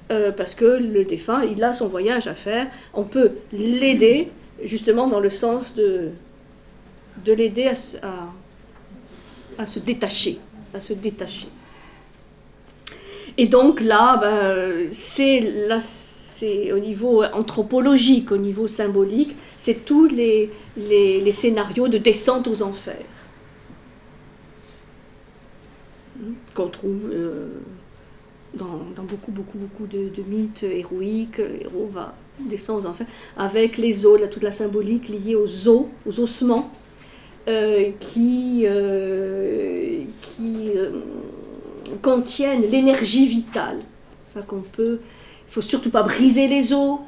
parce que le défunt, il a son voyage à faire. On peut l'aider justement dans le sens de l'aider à se détacher, Et donc là, c'est au niveau anthropologique, au niveau symbolique, c'est tous les scénarios de descente aux enfers qu'on trouve dans beaucoup de mythes héroïques. Le héros va descendre aux enfers avec les os, toute la symbolique liée aux os, aux ossements qui contiennent l'énergie vitale. Ça qu'on peut. Il ne faut surtout pas briser les os,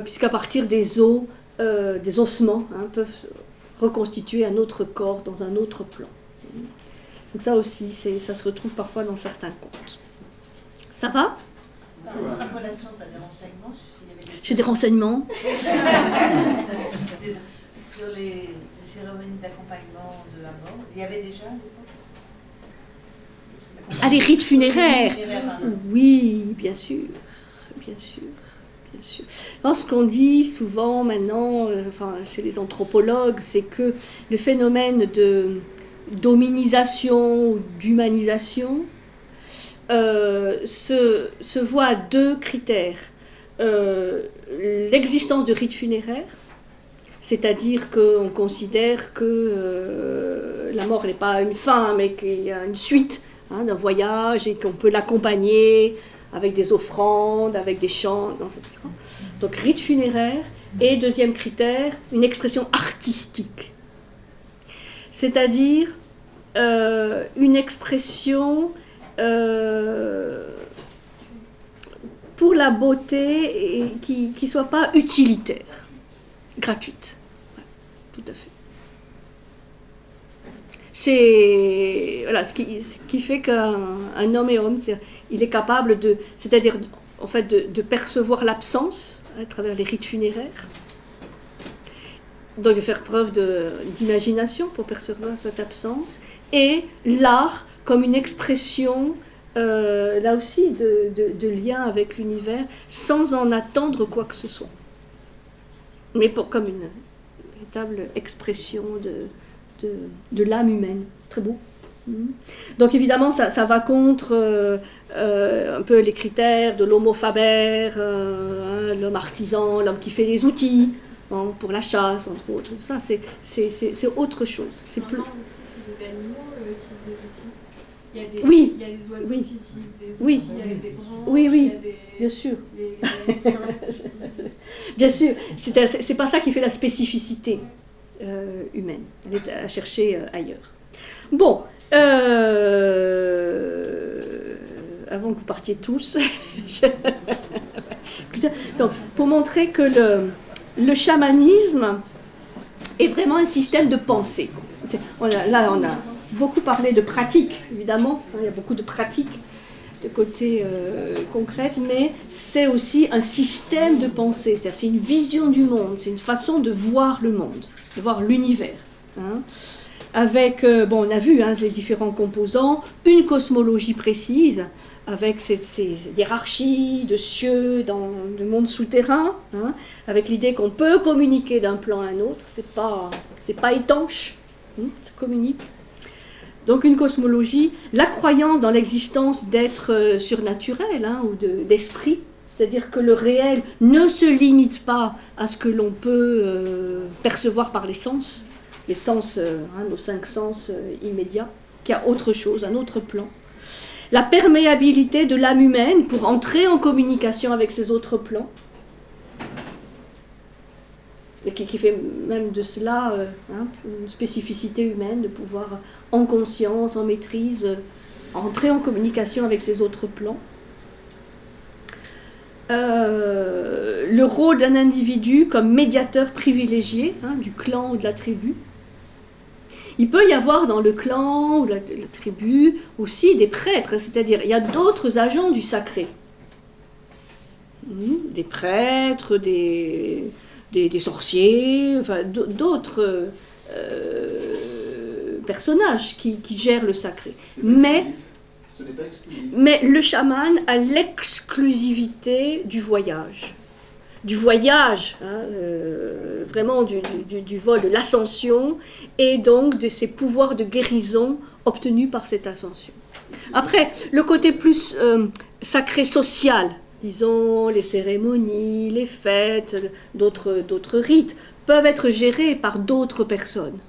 puisqu'à partir des os, des ossements peuvent reconstituer un autre corps dans un autre plan. Donc ça aussi, ça se retrouve parfois dans certains contes. Ça va ? Par extrapolation, tu as des renseignements J'ai des renseignements. Sur les cérémonies d'accompagnement de la mort. Il y avait déjà Ah, des rites funéraires. Oui, bien sûr. bien sûr. Alors, ce qu'on dit souvent maintenant, chez les anthropologues, c'est que le phénomène de d'hominisation ou d'humanisation se voit à deux critères. L'existence de rites funéraires, c'est-à-dire qu'on considère que la mort n'est pas une fin, mais qu'il y a une suite d'un voyage et qu'on peut l'accompagner avec des offrandes, avec des chants, etc. Donc rite funéraire, et deuxième critère, une expression artistique. C'est-à-dire une expression pour la beauté et qui ne soit pas utilitaire, gratuite. Ouais, tout à fait. C'est voilà, ce qui fait qu'un homme et homme, il est capable de, c'est-à-dire en fait de percevoir l'absence à travers les rites funéraires, donc de faire preuve d'imagination pour percevoir cette absence, et l'art comme une expression là aussi de lien avec l'univers sans en attendre quoi que ce soit, mais comme une véritable expression de l'âme humaine. C'est très beau. Donc évidemment ça va contre un peu les critères de l'homo faber, l'homme artisan, l'homme qui fait des outils pour la chasse entre autres. Ça c'est autre chose. C'est plus... aussi que les animaux utilisent des outils. Il y a des, oui. Il y a des oiseaux Oui. qui utilisent des Oui. outils avec des branches. Oui, il y a des, bien sûr. les- Bien sûr, c'est pas ça qui fait la spécificité humaine. Elle est à chercher ailleurs. Bon, avant que vous partiez tous, donc, pour montrer que le chamanisme est vraiment un système de pensée. Là, on a beaucoup parlé de pratique, évidemment. Il y a beaucoup de pratiques de côté concrète, mais c'est aussi un système de pensée. C'est-à-dire, c'est une vision du monde, c'est une façon de voir le monde, de voir l'univers. Avec, on a vu les différents composants, une cosmologie précise, avec ces hiérarchies de cieux dans le monde souterrain, avec l'idée qu'on peut communiquer d'un plan à un autre, c'est pas étanche, ça communique. Donc une cosmologie, la croyance dans l'existence d'êtres surnaturels ou d'esprits, c'est-à-dire que le réel ne se limite pas à ce que l'on peut percevoir par les sens, nos 5 sens immédiats, qu'il y a autre chose, un autre plan. La perméabilité de l'âme humaine pour entrer en communication avec ces autres plans, et qui fait même de cela une spécificité humaine, de pouvoir en conscience, en maîtrise, entrer en communication avec ces autres plans. Le rôle d'un individu comme médiateur privilégié du clan ou de la tribu. Il peut y avoir dans le clan ou la tribu aussi des prêtres, c'est-à-dire il y a d'autres agents du sacré. Des prêtres, des sorciers, enfin, d'autres personnages qui gèrent le sacré. Mais le chaman a l'exclusivité du voyage. Vraiment du vol, de l'ascension, et donc de ces pouvoirs de guérison obtenus par cette ascension. Après, le côté plus sacré social, disons les cérémonies, les fêtes, d'autres rites, peuvent être gérés par d'autres personnes.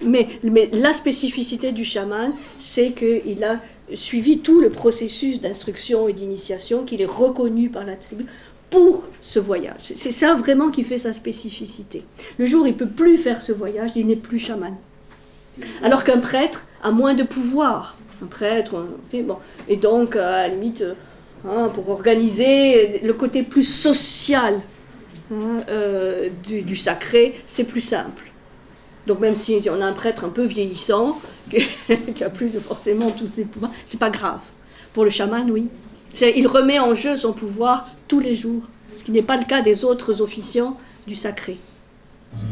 Mais la spécificité du chaman, c'est qu'il a suivi tout le processus d'instruction et d'initiation, qu'il est reconnu par la tribu pour ce voyage. C'est ça vraiment qui fait sa spécificité. Le jour où il ne peut plus faire ce voyage, il n'est plus chaman. Alors qu'un prêtre a moins de pouvoir. Un prêtre, et donc à la limite, pour organiser le côté plus social du sacré, c'est plus simple. Donc même si on a un prêtre un peu vieillissant, qui n'a plus forcément tous ses pouvoirs, c'est pas grave. Pour le chaman, oui. Il remet en jeu son pouvoir tous les jours, ce qui n'est pas le cas des autres officiants du sacré. Ce qui